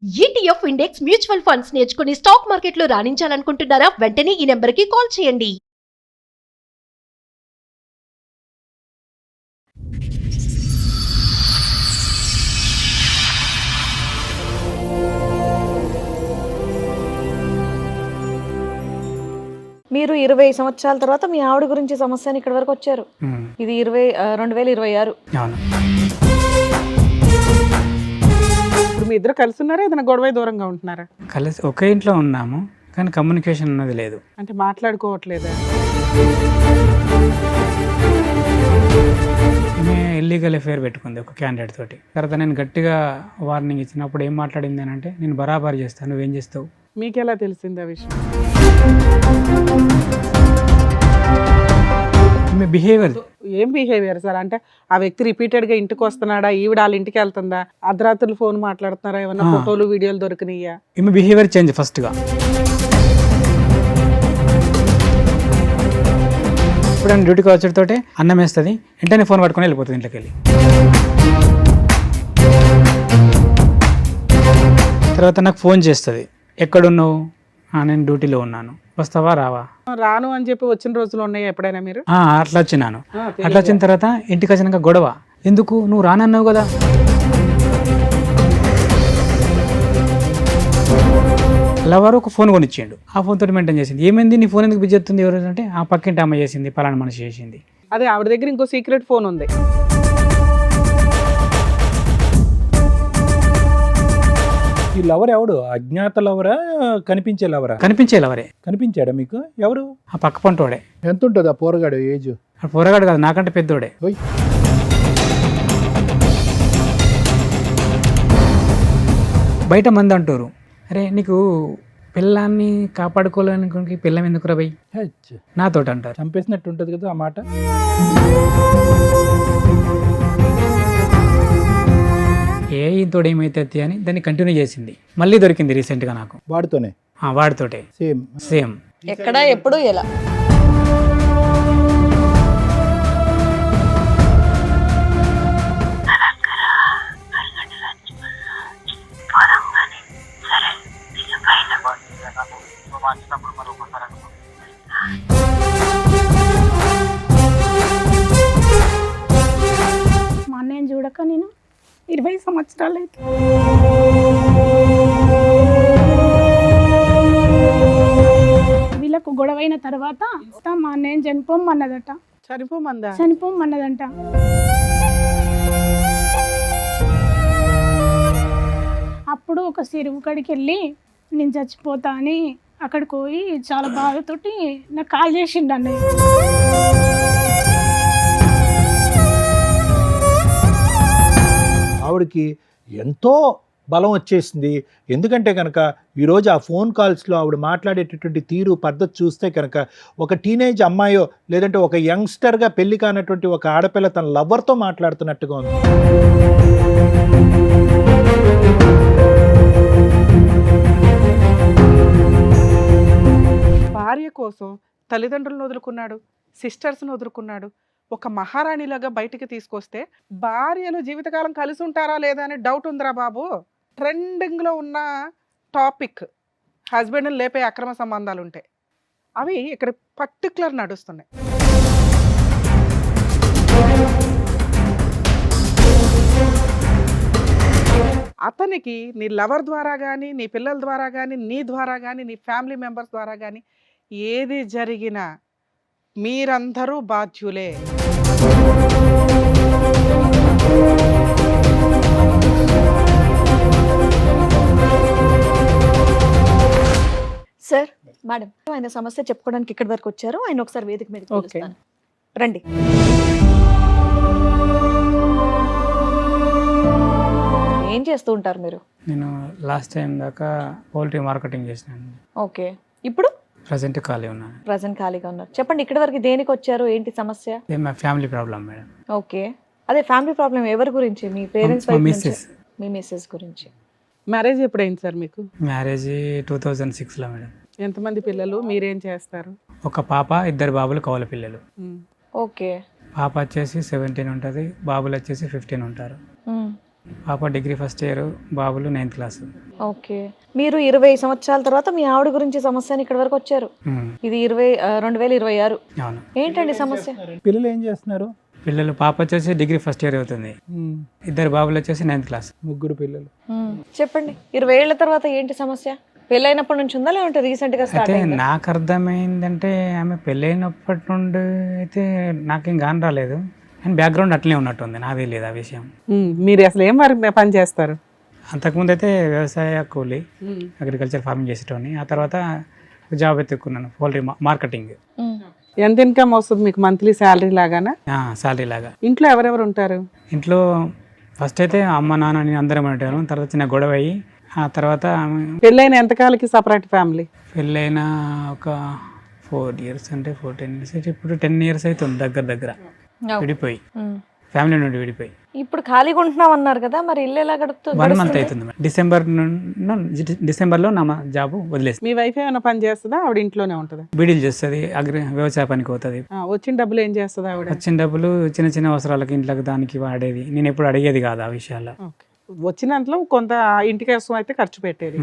ETF index mutual funds నేర్చుకుని stock మార్కెట్లో రాణించాలనుకుంటున్నారా? వెంటనే ఈ నెంబర్కి కాల్ చేయండి. మీరు 20 సంవత్సరాల తర్వాత మీ ఆవిడ గురించి సమస్యని ఇక్కడ వరకు వచ్చారు. ఇది 2026. అవును. ఇప్పుడు మీ ఇద్దరు కలిసి ఉన్నారా, ఏదైనా గొడవ దూరంగా ఉంటున్నారా? కలిసి ఒకే ఇంట్లో ఉన్నాము కానీ కమ్యూనికేషన్ అన్నది లేదు. అంటే మాట్లాడుకోవట్లేదా? ఈమె ఇల్లీగల్ అఫేర్ పెట్టుకుంది ఒక క్యాండిడేట్ తోటి. తర్వాత నేను గట్టిగా వార్నింగ్ ఇచ్చినప్పుడు ఏం మాట్లాడింది అని అంటే, నేను బరాబర్ చేస్తాను, నువ్వేం చేస్తావు. మీకు ఎలా తెలిసింది ఆ విషయం? ఈమె బిహేవియర్. ఏం బిహేవియర్ సార్? అంటే ఆ వ్యక్తి రిపీటెడ్ గా ఇంటికి వస్తున్నాడా, ఈవిడ వాళ్ళ ఇంటికి వెళ్తుందా, అర్ధరాత్రులు ఫోన్ మాట్లాడుతున్నారా, ఏమన్నా ఫోటోలు వీడియోలు దొరికినాయా? ఈమె బిహేవియర్ చేంజ్ ఫస్ట్గా. ఇప్పుడు నేను డ్యూటీకి వచ్చేటతోటే అన్నం వేస్తుంది, వెంటనే ఫోన్ పట్టుకొని వెళ్ళిపోతుంది ఇంట్లోకి వెళ్ళి. తర్వాత నాకు ఫోన్ చేస్తుంది, ఎక్కడున్నావు? నేను డ్యూటీలో ఉన్నాను, వస్తావా రావా? రాను అని చెప్పి వచ్చిన రోజులు ఉన్నాయా ఎప్పుడైనా మీరు? అట్లా వచ్చినాను. అట్లా వచ్చిన తర్వాత ఇంటికి వచ్చినాక గొడవ, ఎందుకు నువ్వు రానన్నావు కదా. లవర్ ఒక ఫోన్ కొనిచ్చిండు, ఆ ఫోన్ తోటి మెయింటైన్ చేసింది. ఏమైంది నీ ఫోన్ ఎందుకు బిజీ అవుతుంది ఎవరు అంటే, ఆ పక్కింటి అమ్మ చేసింది, పలానా మనిషి చేసింది. అదే ఆవిడ దగ్గర ఇంకో సీక్రెట్ ఫోన్ ఉంది. ఈ లవర్ ఎవడు? అజ్ఞాత లవరా, కనిపించే లవరా? కనిపించే లవరే. కనిపించాడా మీకు? ఎవరు? ఆ పక్క పంటోడే. ఎంత ఉంటుంది ఆ పోరగాడు ఏజ్? ఆ పోరగాడు కాదు, నాకంటే పెద్దోడే. ఓయ్, బయట మంది అంటారు, అరే నీకు పిల్లాన్ని కాపాడుకోలేనికి పిల్లం ఎందుకు రా బై, హెచ్. నాతోటి అంటారు. చంపేసినట్టు ఉంటుంది కదా ఆ మాట. ఇంతోడు ఏమైతే అని దాన్ని కంటిన్యూ చేసింది. మళ్ళీ దొరికింది రీసెంట్గా నాకు, వాడితోనే వాడితోటే సేమ్. సేమ్. ఎక్కడ, ఎప్పుడు, ఎలా? మా అన్నయ్యని చూడక నేను 20 సంవత్సరాలు అయితే. వీళ్ళకు గొడవైన తర్వాత మా అన్నయ్యని చనిపోమన్నదట. చనిపోమన్నదంట. అప్పుడు ఒక చెరువు కాడికి వెళ్ళి నేను చచ్చిపోతా అని అక్కడికి పోయి చాలా బాధతోటి నాకు కాల్ చేసిండు అన్నయ్య. ఆవిడకి ఎంతో బలం వచ్చేసింది. ఎందుకంటే కనుక ఈరోజు ఆ ఫోన్ కాల్స్లో ఆవిడ మాట్లాడేటటువంటి తీరు పద్ధతి చూస్తే కనుక ఒక టీనేజ్ అమ్మాయో లేదంటే ఒక యంగ్స్టర్గా పెళ్లి కానటువంటి ఒక ఆడపిల్ల తన లవర్తో మాట్లాడుతున్నట్టుగా ఉంది. భార్య కోసం తల్లిదండ్రులను వదులుకున్నాడు, సిస్టర్స్ని వదులుకున్నాడు. ఒక మహారాణిలాగా బయటికి తీసుకొస్తే భార్యలు జీవితకాలం కలిసి ఉంటారా లేదా అని డౌట్ ఉందిరా బాబు. ట్రెండింగ్లో ఉన్న టాపిక్ హస్బెండ్ని లేపే అక్రమ సంబంధాలు ఉంటాయి, అవి ఇక్కడ పర్టికులర్ నడుస్తున్నాయి. అతనికి నీ లవర్ ద్వారా కానీ, నీ పిల్లల ద్వారా కానీ, నీ ద్వారా కానీ, నీ ఫ్యామిలీ మెంబర్స్ ద్వారా కానీ ఏది జరిగినా మీరందరూ బాధ్యులే. సార్, మేడం, ఆయన సమస్య చెప్పుకోవడానికి ఇక్కడి వరకు వచ్చారు. ఆయన ఒకసారి వేదిక మీద పిలుస్తాను. రండి. ఏం చేస్తూ ఉంటారు మీరు? నేను లాస్ట్ టైం దాకా పౌల్ట్రీ మార్కెటింగ్ చేసినాను. ఓకే, ఇప్పుడు ప్రజెంట్ ఖాళీ ఉన్నాను. ప్రజెంట్ ఖాళీగా ఉన్నారు. చెప్పండి, ఇక్కడి వరకు దేనికి వచ్చారు, ఏంటి సమస్య? మా ఫ్యామిలీ ప్రాబ్లం మేడం. ఓకే, అదే ఫ్యామిలీ ప్రాబ్లం ఎవరి గురించి? మీ పేరెంట్స్ వైపు నుంచి? మిస్సెస్. మీ మిస్సెస్ గురించి. మ్యారేజ్ ఎప్పుడైంది సార్ మీకు? మ్యారేజ్ 2006లో మేడం. ఎంతమంది పిల్లలు, మీరేం చేస్తారు? ఒక పాప, 2 బాబులు, కవల పిల్లలు. ఓకే. పాప వచ్చేసి 17 ఉంటుంది, బాబులు వచ్చేసి 15 ఉంటారు. పాప డిగ్రీ ఫస్ట్ ఇయర్, బాబులు 9th క్లాస్. ఓకే, మీరు 20 సంవత్సరాల తర్వాత మీ ఆవిడ గురించి సమస్య అని ఇక్కడ వరకు వచ్చారు. ఇది 2026. అవును. ఏంటండి సమస్య? పిల్లలు ఏం చేస్తున్నారు? పిల్లలు పాప వచ్చేసి డిగ్రీ ఫస్ట్ ఇయర్ అవుతుంది, 2 బాబులు వచ్చేసి 9th క్లాస్. 3 పిల్లలు. చెప్పండి, 20 ఏళ్ల తర్వాత ఏంటి సమస్య? పెళ్ళైనప్పటి నుంచి ఉందా లేదంటే రీసెంట్ గా స్టార్ట్ అయితే అయిందా? నాకు అర్థమైందంటే ఆమె పెళ్ళైనప్పటి నుండి అయితే నాకేం గాని రాలేదు, అండ్ బ్యాక్గ్రౌండ్ అట్లనే ఉన్నట్టుంది, నాకు తెలియదు ఆ విషయం. మీరు అసలు ఏం పని చేస్తారు? అంతకుముందు అయితే వ్యవసాయ కూలి, అగ్రికల్చర్ ఫార్మింగ్ చేసేటోని. ఆ తర్వాత జాబ్ ఎత్తుకున్నాను, పౌల్ట్రీ మార్కెటింగ్. ఎంత ఇన్కమ్ వస్తుంది మీకు మంత్లీ శాలరీ లాగానా? శాలరీ లాగా. ఇంట్లో ఎవరెవరు ఉంటారు? ఇంట్లో ఫస్ట్ అయితే అమ్మ నాన్న నేను అందరం ఉంటాను, తర్వాత చిన్న గొడవ అయ్యి ఆ తర్వాత పెళ్ళైన ఎంతకాలకి సపరేట్ ఫ్యామిలీ? పెళ్ళైన ఒక 4 years అంటే 10 years అయితే ఇప్పుడు 10 years అవుతుంది దగ్గర విడిపోయి, ఫ్యామిలీ నుండి విడిపోయి. ఇప్పుడు ఖాళీగా ఉంటున్నాం అన్నారు కదా, మరి ఇల్లు ఎలా 1 month అవుతుంది. డిసెంబర్లో నా జాబ్ వదిలేసి. మీ వైఫ్ ఏమైనా పని చేస్తుందా? ఆవిడ ఇంట్లోనే ఉంటుందా? బీడీలు చేస్తుంది, వ్యవసాయ పనికి పోతుంది. వచ్చిన డబ్బులు ఏం చేస్తుంది ఆవిడ? వచ్చిన డబ్బులు చిన్న చిన్న అవసరాలకి ఇంట్లోకి దానికి వాడేది, నేను ఎప్పుడు అడిగేది కాదు ఆ విషయాల్లో. వచ్చినంతలో కొంత ఇంటి కోసం అయితే ఖర్చు పెట్టేది,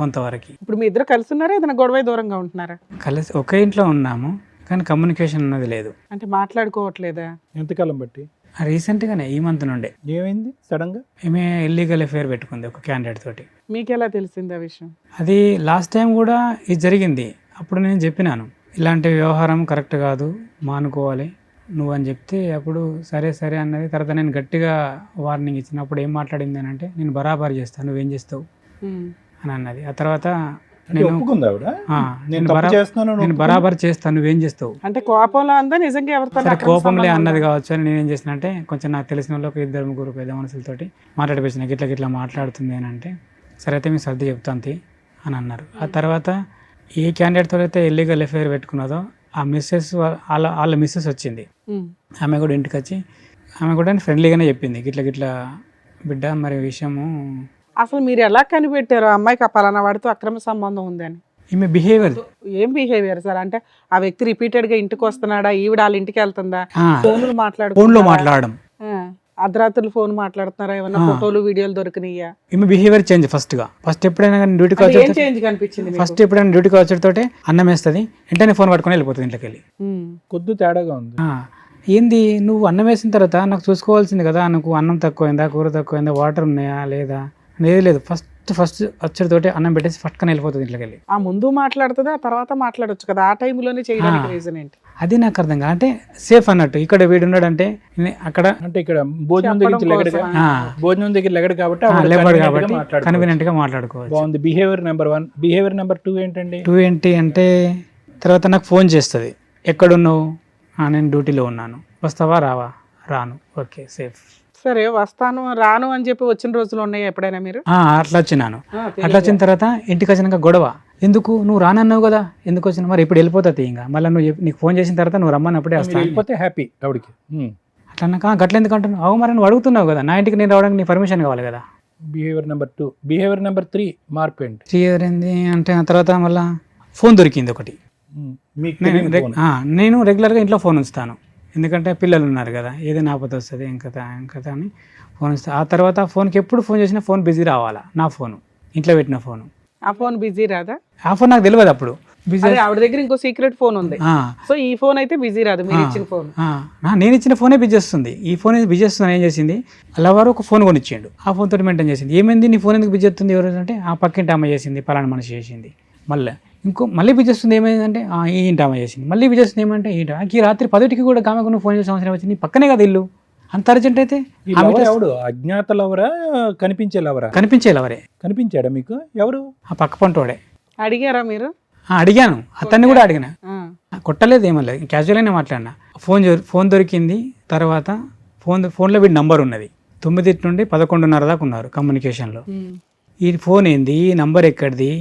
కొంతవరకు. ఇప్పుడు మీ ఇద్దరు కలిసి ఉన్నారా, ఏదైనా గొడవ దూరంగా ఉంటున్నారా? కలిసి ఒకే ఇంట్లో ఉన్నాము, కానీ కమ్యూనికేషన్ అన్నది లేదు. అంటే మాట్లాడుకోవట్లేదా? ఎంతకాలం బట్టి? రీసెంట్గానే ఈ మంత్ నుండే. ఏమైంది సడన్ గా? ఈమె ఇల్లీగల్ అఫేర్ పెట్టుకుంది ఒక క్యాండిడేట్ తోటి. మీకు ఎలా తెలిసింది ఆ విషయం? అది లాస్ట్ టైం కూడా ఇది జరిగింది, అప్పుడు నేను చెప్పినాను ఇలాంటి వ్యవహారం కరెక్ట్ కాదు, మానుకోవాలి నువ్వు అని చెప్తే అప్పుడు సరే సరే అన్నది. తర్వాత నేను గట్టిగా వార్నింగ్ ఇచ్చినప్పుడు ఏం మాట్లాడింది అని అంటే, నేను బరాబర్ చేస్తాను, నువ్వేం చేస్తావు అని అన్నది. ఆ తర్వాత నేను బరాబర్ చేస్తాను, నువ్వేం చేస్తావు అంటే కోపంలో అందా నిజంగా ఎవరితో? సరే కోపంలే అన్నది కావచ్చు అని నేనేం చేసిన అంటే, కొంచెం నాకు తెలిసిన వాళ్ళు 2-3 పెద్ద మనుషులతోటి మాట్లాడిపించిన, గిట్లా మాట్లాడుతుంది అని అంటే, సరే అయితే మీ సర్ది చెప్తాంతి అని అన్నారు. ఆ తర్వాత ఏ క్యాండిడేట్తో అయితే ఇల్లీగల్ అఫేర్ పెట్టుకున్నదో ఆ మిస్సెస్ వాళ్ళ మిస్సెస్ వచ్చింది. ఆమె కూడా ఇంటికి వచ్చి ఆమె కూడా ఫ్రెండ్లీగానే చెప్పింది, గిట్లా బిడ్డ మరి విషయము. అసలు మీరు ఎలా కనిపెట్టారు అమ్మాయికి ఆ పలానా వాడితో అక్రమ సంబంధం ఉందని? ఈమె బిహేవియర్. ఏం బిహేవియర్ సార్? అంటే ఆ వ్యక్తి రిపీటెడ్ గా ఇంటికి వస్తున్నాడా, ఈవిడ వాళ్ళ ఇంటికి వెళ్తుందా, ఫోన్లో మాట్లాడడం, అర్ధరాత్రులు ఫోన్ మాట్లాడుతున్నారా, ఏమన్నా ఫోటోలు వీడియోలు దొరికినాయా? ఈమె బిహేవియర్ చేంజ్. ఫస్ట్ ఎప్పుడైనా కానీ డ్యూటీకి వచ్చి చేంజ్ కనిపించింది. ఫస్ట్ ఎప్పుడైనా డ్యూటీకి వచ్చేటోటే అన్నం వేస్తుంది, వెంటనే ఫోన్ పట్టుకొని వెళ్ళిపోతుంది ఇంట్లోకి వెళ్ళి. కొద్ది తేడాగా ఉంది. ఏంది నువ్వు అన్నం వేసిన తర్వాత నాకు చూసుకోవాల్సింది కదా, నాకు అన్నం తక్కువైందా, కూర తక్కువైందా, వాటర్ ఉన్నాయా లేదా అనేది లేదు. ఫస్ట్ వచ్చేతోటి అన్నం పెట్టేసి పట్టుకొని వెళ్ళిపోతుంది ఇంట్లోకి వెళ్ళి. ఆ ముందు మాట్లాడుతుందా, ఆ తర్వాత మాట్లాడొచ్చు కదా, ఆ టైంలోనే చేయడానికి రీజన్ ఏంటి? అది నాకు అర్థం కాదు. అంటే సేఫ్ అన్నట్టు ఇక్కడ వీడు ఉన్నాడంటే అక్కడ, అంటే ఇక్కడ భోజనం దగ్గర లెగడు కాబట్టి కన్వీనియంట్ గా మాట్లాడుకోవచ్చు. బాగుంది. Behaviour number 1. బిహేవియర్ నెంబర్ 2 ఏంటండి? 2 ఏంటి అంటే, తర్వాత నాకు ఫోన్ చేస్తుంది, ఎక్కడున్నావు, నేను డ్యూటీలో ఉన్నాను, వస్తావా రావా, రాను, ఓకే సేఫ్. సరే వస్తాను రాను అని చెప్పి వచ్చిన రోజులు ఉన్నాయా ఎప్పుడైనా మీరు? అట్లా వచ్చినాను. అట్లా వచ్చిన తర్వాత ఇంటికి వచ్చినాక గొడవ, ఎందుకు నువ్వు రానన్నావు కదా, ఎందుకు వచ్చినా, మరి ఇప్పుడు వెళ్ళిపోతుంది ఇంకా, మళ్ళీ నీకు ఫోన్ చేసిన తర్వాత నువ్వు రమ్మన్నప్పుడే వస్తాను, వెళ్ళిపోతే హ్యాపీ ఆవిడకి. అట్లా అన్నాక గట్ల ఎందుకు అంటున్నావు, అవు మరి నువ్వు అడుగుతున్నావు కదా, నా ఇంటికి నేను రావడానికి నీ పర్మిషన్ కావాలి కదా. Behaviour number 2. బిహేవియర్ నెంబర్ 3 మార్పు ఏంటి? 3 ఏంది అంటే, ఆ తర్వాత మళ్ళీ ఫోన్ దొరికింది ఒకటి. నేను రెగ్యులర్గా ఇంట్లో ఫోన్ ఉంచుతాను, ఎందుకంటే పిల్లలు ఉన్నారు కదా, ఏదైనా ఆపద వస్తుంది ఇంకా అని ఫోన్ ఇస్తాను. ఆ తర్వాత ఫోన్కి ఎప్పుడు ఫోన్ చేసినా ఫోన్ బిజీ రావాలా, నా ఫోను ఇంట్లో పెట్టిన ఫోను. ఆ ఫోన్ బిజీ రాదా? ఆ ఫోన్ నాకు తెలియదు అప్పుడు. బిజీ, ఆవిడ దగ్గర ఇంకో సీక్రెట్ ఫోన్ ఉంది, సో ఈ ఫోన్ అయితే బిజీ రాదు, మీరు ఇచ్చిన ఫోన్. నేను ఇచ్చిన ఫోనే బిజీ వస్తుంది. ఈ ఫోన్ బిజీ వస్తుంది. ఏం చేసింది, అల్లవారు ఒక ఫోన్ కొనిచ్చిండు, ఆ ఫోన్ తోటి మెయింటైన్ చేసింది. ఏమైంది నీ ఫోన్ ఎందుకు బిజీ వస్తుంది, ఎవరు అంటే, ఆ పక్కింటి అమ్మ చేసింది, పలానా మనిషి చేసింది. మళ్ళీ బిజీ వస్తుంది, ఏమైందంటే ఈ ఇంటి అమ్మ చేసింది. మళ్ళీ బిజీ వస్తుంది, ఏమంటే ఈ రాత్రి 10కి కూడా కామెకు నువ్వు ఫోన్ చేసే అవసరం వచ్చింది, పక్కనే కదా ఇల్లు, అంత అర్జెంట్ అయితే. అజ్ఞాత లవరా, కనిపించే లవరా? కనిపించే లవరే. కనిపించాడా మీకు? ఎవరు? ఆ పక్క పంటోడే. అడిగారా మీరు? అడిగాను, అతన్ని కూడా అడిగినా, కొట్టలేదు, ఏమలేదు, క్యాజువల్గానే మాట్లాడినా. ఫోన్ దొరికింది. తర్వాత ఫోన్లో వీడి నంబర్ ఉన్నది, 9 నుండి 11:30 దాకా ఉన్నారు కమ్యూనికేషన్లో. ఈ ఫోన్ ఏంది, ఈ నంబర్ ఎక్కడిది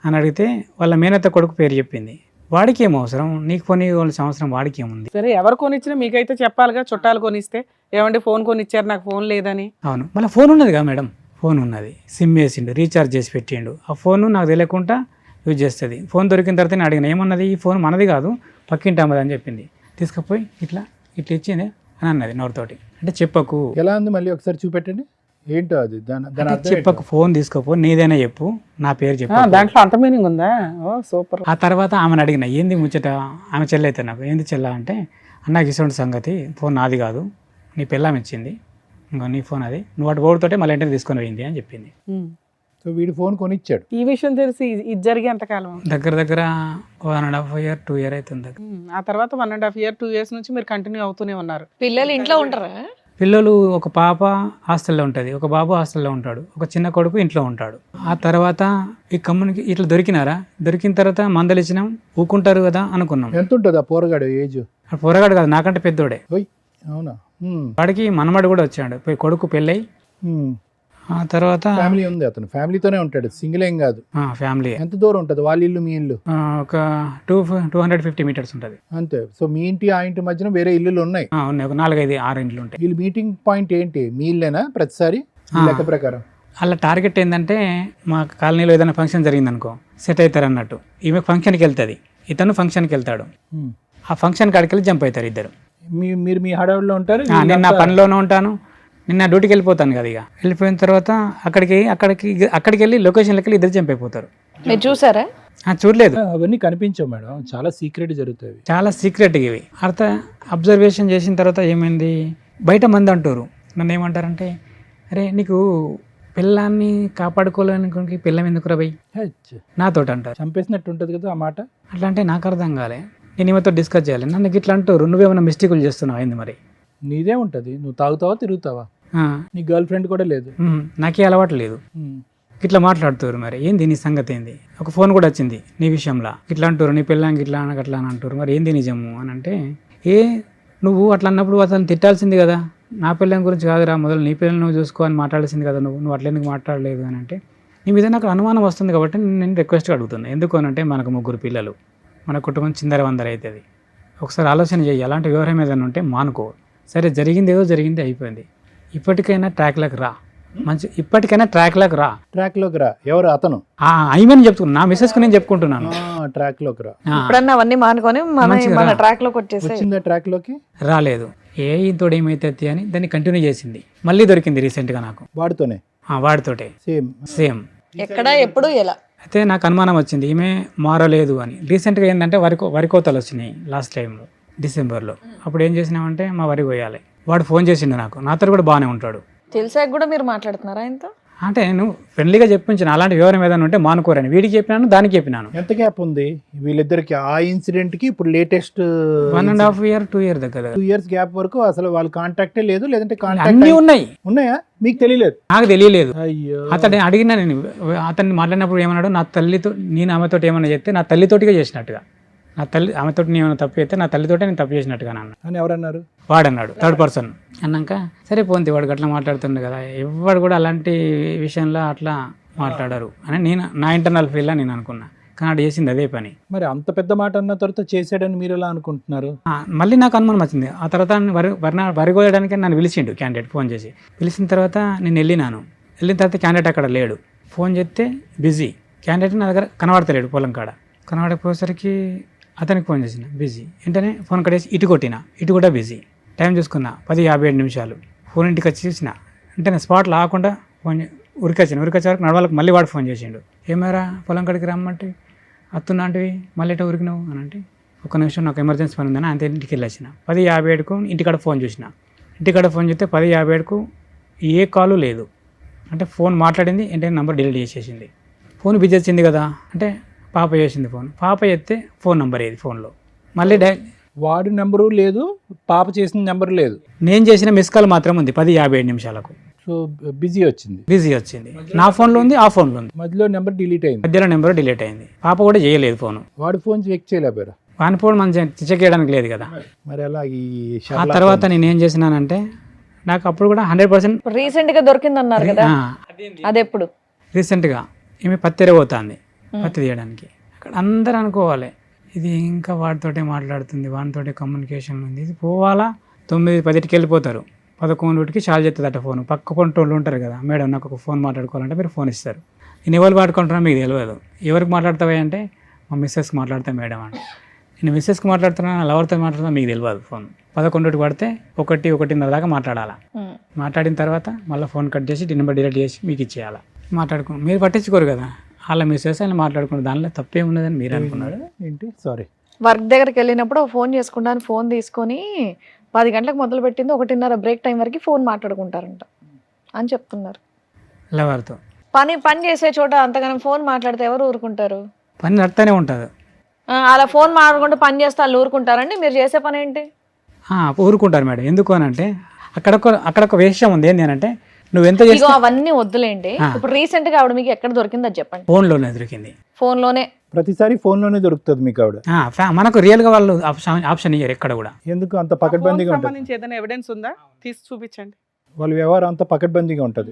అని అడిగితే వాళ్ళ మేనత్త కొడుకు పేరు చెప్పింది. వాడికి ఏం అవసరం, నీకు ఫోన్ ఇవ్వాల్సిన అవసరం వాడికి ఏముంది? సరే ఎవరు కొనిచ్చినా మీకైతే చెప్పాలిగా, చుట్టాలు కొనిస్తే ఏమంటే ఫోన్ కొనిచ్చారు నాకు ఫోన్ లేదని. అవును, మళ్ళీ ఫోన్ ఉన్నది కదా మేడం, ఫోన్ ఉన్నది, సిమ్ వేసిండు, రీఛార్జ్ చేసి పెట్టిండు, ఆ ఫోన్ నాకు తెలియకుండా యూజ్ చేస్తుంది. ఫోన్ దొరికిన తర్వాత నేను అడిగిన, ఏమన్నది, ఈ ఫోన్ మనది కాదు పక్కింటి అమ్మది అని చెప్పింది. తీసుకుపోయి ఇట్లా ఇచ్చింది అని అన్నది నోరుతోటి. అంటే చెప్పకు. ఎలా ఉంది మళ్ళీ ఒకసారి చూపెట్టండి. ఏంటో అది దాని అర్థం చెప్పకు, ఫోన్ తీసుకోపో, నీదైనా చెప్పు, నా పేరు చెప్పు. దాంట్లో అంత మీనింగ్ ఉందా? ఓ సూపర్. ఆ తర్వాత ఆమెను అడిగిన, ఏంది ముచ్చట, ఆమె చెల్లి అయితే నాకు, ఏంది చెల్ల అంటే, అన్నకి ఇటువంటి సంగతి, ఫోన్ నాది కాదు, నీ పిల్లం ఇచ్చింది, ఇంకా నీ ఫోన్ అది, నువ్వు అటు ఓడితోటే మళ్ళీ ఇంటికి తీసుకొని పోయింది అని చెప్పింది. సో వీడు ఫోన్ కొనిచ్చాడు. ఈ విషయం తెలిసి ఇది జరిగే ఎంతకాలం? దగ్గర 1.5 year 2 year అవుతుంది. ఆ తర్వాత 1.5 year 2 years నుంచి మీరు కంటిన్యూ అవుతూనే ఉన్నారు. పిల్లలు ఇంట్లో ఉంటారా? పిల్లలు, ఒక పాప హాస్టల్లో ఉంటుంది, ఒక బాబు హాస్టల్లో ఉంటాడు, ఒక చిన్న కొడుకు ఇంట్లో ఉంటాడు. ఆ తర్వాత ఈ ఇట్లా దొరికిన తర్వాత మందలు ఇచ్చినాం, ఊకుంటారు కదా అనుకున్నాం. ఎంత ఉంటుంది ఆ పోరగాడు ఏజ్? ఆ పోరగాడు కాదు, నాకంటే పెద్దోడే. అవునా? వాడికి మనమడు కూడా వచ్చాడు, కొడుకు పెళ్ళై. ఆ తర్వాత ఫ్యామిలీ ఉంది, అతను ఫ్యామిలీతోనే ఉంటాడు, సింగిల్ ఏం కాదు, ఫ్యామిలీ. ఎంత దూరం ఉంటుంది వాళ్ళ ఇల్లు మీ ఇల్లు? ఒక 250 meters ఉంటుంది అంతే. సో మీ ఇంటి ఆ ఇంటి మధ్యన వేరే ఇల్లులు ఉన్నాయి? ఉన్నాయి, ఒక 4-5-6 ఇండ్లు ఉంటాయి. వీళ్ళు మీటింగ్ పాయింట్ ఏంటి? మీ ఇల్లేనా ప్రతిసారి ఈ లెక్క ప్రకారం? అలా టార్గెట్ ఏంటంటే, మా కాలనీలో ఏదైనా ఫంక్షన్ జరిగింది అనుకో, సెట్ అవుతారు అన్నట్టు. ఈమె ఫంక్షన్కి వెళ్తుంది, ఇతను ఫంక్షన్కి వెళ్తాడు. ఆ ఫంక్షన్ కాడికి వెళ్ళి జంప్ అవుతారు ఇద్దరు. మీరు మీ హడావుడిలో ఉంటారు, నేను నా పనిలోనే ఉంటాను, నిన్న డ్యూటీకి వెళ్ళిపోతాను కదా. ఇక వెళ్ళిపోయిన తర్వాత అక్కడికి వెళ్ళి లొకేషన్లకి వెళ్ళి ఇద్దరు జంప్ అయిపోతారు. మీరు చూసారా? చూడలేదు, అవన్నీ కనిపించవు మేడం, చాలా సీక్రెట్ జరుగుతాయి, చాలా సీక్రెట్ ఇవి. అబ్జర్వేషన్ చేసిన తర్వాత ఏమైంది, బయట మంది అంటారు, నన్ను ఏమంటారంటే, అరే నీకు పిల్లాన్ని కాపాడుకోలేనికి పిల్లం ఎందుకు రబై నాతోటి అంటారు. చంపేసినట్టు ఉంటుంది కదా ఆ మాట. అట్లా అంటే నాకు అర్థం కాలే, నేను ఈమెతో డిస్కస్ చేయాలి. నన్ను ఇట్లా అంటారు, నువ్వేమైనా మిస్టేకులు చేస్తున్నావు అయింది మరి. నీదే ఉంటుంది, నువ్వు తాగుతావా తిరుగుతావా, నీ గర్ల్ ఫ్రెండ్ కూడా లేదు, నాకే అలవాటు లేదు, ఇట్లా మాట్లాడుతారు. మరి ఏంది నీ సంగతి ఏంది? ఒక ఫోన్ కూడా వచ్చింది నీ విషయంలో, ఇట్లా అంటారు, నీ పిల్లానికి ఇట్లా అట్లా అని అంటారు, మరి ఏంది నిజము అని అంటే, నువ్వు అట్లా అన్నప్పుడు అతను తిట్టాల్సింది కదా, నా పిల్లని గురించి కాదురా, మొదలు నీ పిల్లలు నువ్వు చూసుకో అని మాట్లాడాల్సింది కదా, నువ్వు అట్లా ఎందుకు మాట్లాడలేదు అని అంటే, నీ మీద నాకు అనుమానం వస్తుంది కాబట్టి నేను రిక్వెస్ట్గా అడుగుతున్నాను. ఎందుకు అని అంటే, మనకు 3 పిల్లలు, మన కుటుంబం చిందరవందర అవుతుంది. ఒకసారి ఆలోచన చేయి, అలాంటి వ్యవహారం ఏదైనా ఉంటే మానుకో. సరే, జరిగింది ఏదో జరిగింది, అయిపోయింది. ఇప్పటికైనా ట్రాక్లోకి రా, ఇప్పటికైనా ట్రాక్లోకి రా. ట్రాక్లోకి రా ఎవరు? అతను ఐమని చెప్తున్నా, నా మిస్సెస్కి నేను చెప్పుకుంటున్నాను. ట్రాక్లోకి రా, ఇప్పుడన్నా అవన్నీ మానుకొని మన ట్రాక్ లోకి వచ్చేసి. వచ్చిందా ట్రాక్లోకి? రాలేదు. ఇంతోడు ఏమైతే అని దాన్ని కంటిన్యూ చేసింది. మళ్ళీ దొరికింది రీసెంట్గా నాకు, వాడితోనే. వాడితోటే సేమ్. ఎక్కడ, ఎప్పుడు, ఎలా? అయితే నాకు అనుమానం వచ్చింది, ఈమె మారలేదు అని. రీసెంట్గా ఏంటంటే వరి కోతలు వచ్చినాయి లాస్ట్ టైంలో, డిసెంబర్లో. అప్పుడు ఏం చేసినామంటే, మా వరి కొయ్యాలి. వాడు ఫోన్ చేసిండు నాకు, నాతో కూడా బాగానే ఉంటాడు. తెలిసాక కూడా మీరు మాట్లాడుతున్నారా ఆయనతో? అంటే నువ్వు ఫ్రెండ్లీగా చెప్పించిన, అలాంటి వివరం ఏదైనా ఉంటే మానుకోరని వీడికి చెప్పినాను, దానికి చెప్పినాను. ఎంత గ్యాప్ ఉంది వీళ్ళిద్దరికి ఆ ఇన్సిడెంట్ కి ఇప్పుడు లేటెస్ట్? 1.5 year 2 year దగ్గర 2 years గ్యాప్ వరకు అసలు వాళ్ళ కాంటాక్టే లేదు, లేదంటే అన్నీ ఉన్నాయా మీకు తెలియలేదు? నాకు తెలియలేదు. అయ్యో, అతను అడిగినా, నేను అతన్ని మాట్లాడినప్పుడు ఏమన్నాడు, నా తల్లితో నేను ఆమెతో ఏమన్నా చెప్తే నా తల్లితోటిగా చేసినట్టుగా, నా తల్లి ఆమెతో నేను ఏమైనా తప్పు చేస్తే నా తల్లితోటే నేను తప్పు చేసినట్టుగా అన్న అని ఎవరన్నారు? వాడన్నాడు, థర్డ్ పర్సన్ అన్నాక, సరే పోంది వాడు అట్లా మాట్లాడుతుండే కదా, ఎవడు కూడా అలాంటి విషయంలో అట్లా మాట్లాడారు అని నా ఇంటర్నల్ ఫీల్డ్లో నేను అనుకున్నా. కానీ అది చేసింది అదే పని. మరి అంత పెద్ద మాట అన్న తర్వాత చేసాడని మీరు ఎలా అనుకుంటున్నారు? మళ్ళీ నాకు అనుమానం వచ్చింది. ఆ తర్వాత వరి కోయడానికి నన్ను పిలిచిండు క్యాండిడేట్, ఫోన్ చేసి. పిలిచిన తర్వాత నేను వెళ్ళిన తర్వాత క్యాండిడేట్ అక్కడ లేడు. ఫోన్ చేస్తే బిజీ, క్యాండిడేట్ నా దగ్గర కనబడతలేడు. పొలం కాడ కనబడకపోయేసరికి అతనికి ఫోన్ చేసిన, బిజీ. వెంటనే ఫోన్ కట్టేసి ఇటు కొట్టిన, ఇటు కూడా బిజీ. టైం చూసుకున్నా 10:57. ఫోన్ ఇంటికి వచ్చి చూసిన, వెంటనే స్పాట్లో ఆకుండా ఫోన్ ఉరికొచ్చిన వరకు నడవాళ్ళకి మళ్ళీ వాడు ఫోన్ చేసిండు. ఏమారా పొలం కాడికి రమ్మంటే అత్తున్నా అంటివి, మళ్ళీ ఎటో ఉరికినావు అని అంటే, ఒక నిమిషం నాకు ఎమర్జెన్సీ పని ఉందని అంతే ఇంటికి వెళ్ళొచ్చిన. 10:57కు ఇంటికాడ ఫోన్ చూసిన. ఇంటికాడ ఫోన్ చేస్తే 10:57కు ఏ కాలు లేదు. అంటే ఫోన్ మాట్లాడింది, ఏంటంటే నెంబర్ డిలీట్ చేసేసింది. ఫోన్ బిజీ వచ్చింది కదా అంటే, పాప చేసింది ఫోన్. పాప చేస్తే ఫోన్ నెంబర్ ఏది ఫోన్లో, మళ్ళీ వాడి నెంబరు లేదు, పాప చేసిన నెంబర్ లేదు, నేను చేసిన మిస్ కాల్ మాత్రం ఉంది 10:57. సో బిజీ వచ్చింది. నా ఫోన్లో ఉంది, ఆ ఫోన్లో ఉంది. మధ్యలో నెంబర్ డిలీట్ అయింది. మధ్యలో నెంబర్ డిలీట్ అయింది. పాప కూడా చేయలేదు ఫోన్. వాడి ఫోన్ చెక్ చేయలేపారు. వాని ఫోన్ మనం చెక్ చేయడానికి లేదు కదా. మరి అలా ఆ తర్వాత నేను ఏం చేసినానంటే, నాకు అప్పుడు కూడా 100% రీసెంట్ గా దొరికింది అన్నారు కదా, అది ఎప్పుడు? రీసెంట్గా ఈమె పత్తి పోతుంది, పత్తి తీయడానికి. అక్కడ అందరూ అనుకోవాలి, ఇది ఇంకా వాడితోటే మాట్లాడుతుంది, వాడితోటే కమ్యూనికేషన్ ఉంది, ఇది పోవాలా. 9-10కి వెళ్ళిపోతారు, 11కి చాలు చేస్తుంది అట్ట ఫోన్. పక్క పొంటోళ్ళు ఉంటారు కదా, మేడం నాకు ఒక ఫోన్ మాట్లాడుకోవాలంటే మీరు ఫోన్ ఇస్తారు. నేను ఎవరు మాట్లాడుకుంటున్నా మీకు తెలియదు. ఎవరికి మాట్లాడతావా అంటే, మా మిస్సెస్కి మాట్లాడతా మేడం అంటే. నేను మిస్సెస్కి మాట్లాడుతున్నా లవర్తో మాట్లాడుతున్నా మీకు తెలియదు. ఫోన్ 11 పడితే 1:30 దాకా మాట్లాడాలా. మాట్లాడిన తర్వాత మళ్ళీ ఫోన్ కట్ చేసి నెంబర్ డిలీట్ చేసి మీకు ఇచ్చేయాలా. మాట్లాడుకుని మీరు పట్టించుకోరు కదా, వాళ్ళ మిస్సెస్ అని మాట్లాడుకున్నారు, దానిలో తప్పేమున్నదని మీరు అనుకున్నారు. ఏంటి సారీ, వర్క్ దగ్గరికి వెళ్ళినప్పుడు ఫోన్ చేసుకుంటాను, ఫోన్ తీసుకొని 10 గంటలకు మొదలు పెట్టింది 1:30 బ్రేక్ టైం వరకు ఫోన్ మాట్లాడుకుంటారంట అని చెప్తున్నారు. లవర్తో పని చేసే చోట అంతగానం ఫోన్ మాట్లాడితే ఎవరు ఊరుకుంటారు? పని నడుతూనే ఉంటుంది. అలా ఫోన్ మాట్లాడుకుంటూ పని చేస్తే వాళ్ళు ఊరుకుంటారండి? మీరు చేసే పని ఏంటి? ఊరుకుంటారు మేడం. ఎందుకు అని అంటే అక్కడ ఒక విషయం ఉంది. ఏంటి అని అంటే నువ్వు ఎంత ఇగో అవన్నీ వద్దులేండి. ఇప్పుడు రీసెంట్ గా ఆవిడ మీకు ఎక్కడ దొరికింది అది చెప్పండి. ఫోన్లోనే దొరికింది. ఫోన్ లోనే ప్రతిసారి ఫోన్లోనే దొరుకుతుంది మీకు ఆవిడ? మనకు రియల్గా వాళ్ళు ఆప్షన్ ఇయ్యరు ఎక్కడ కూడా. ఎందుకు అంత పకడ్బందీగా ఉంటుంది? సంబంధించి ఏదైనా ఎవిడెన్స్ ఉందా తీసి చూపించండి. వాళ్ళ వ్యవహారం అంతా పకడ్బందీగా ఉంటుంది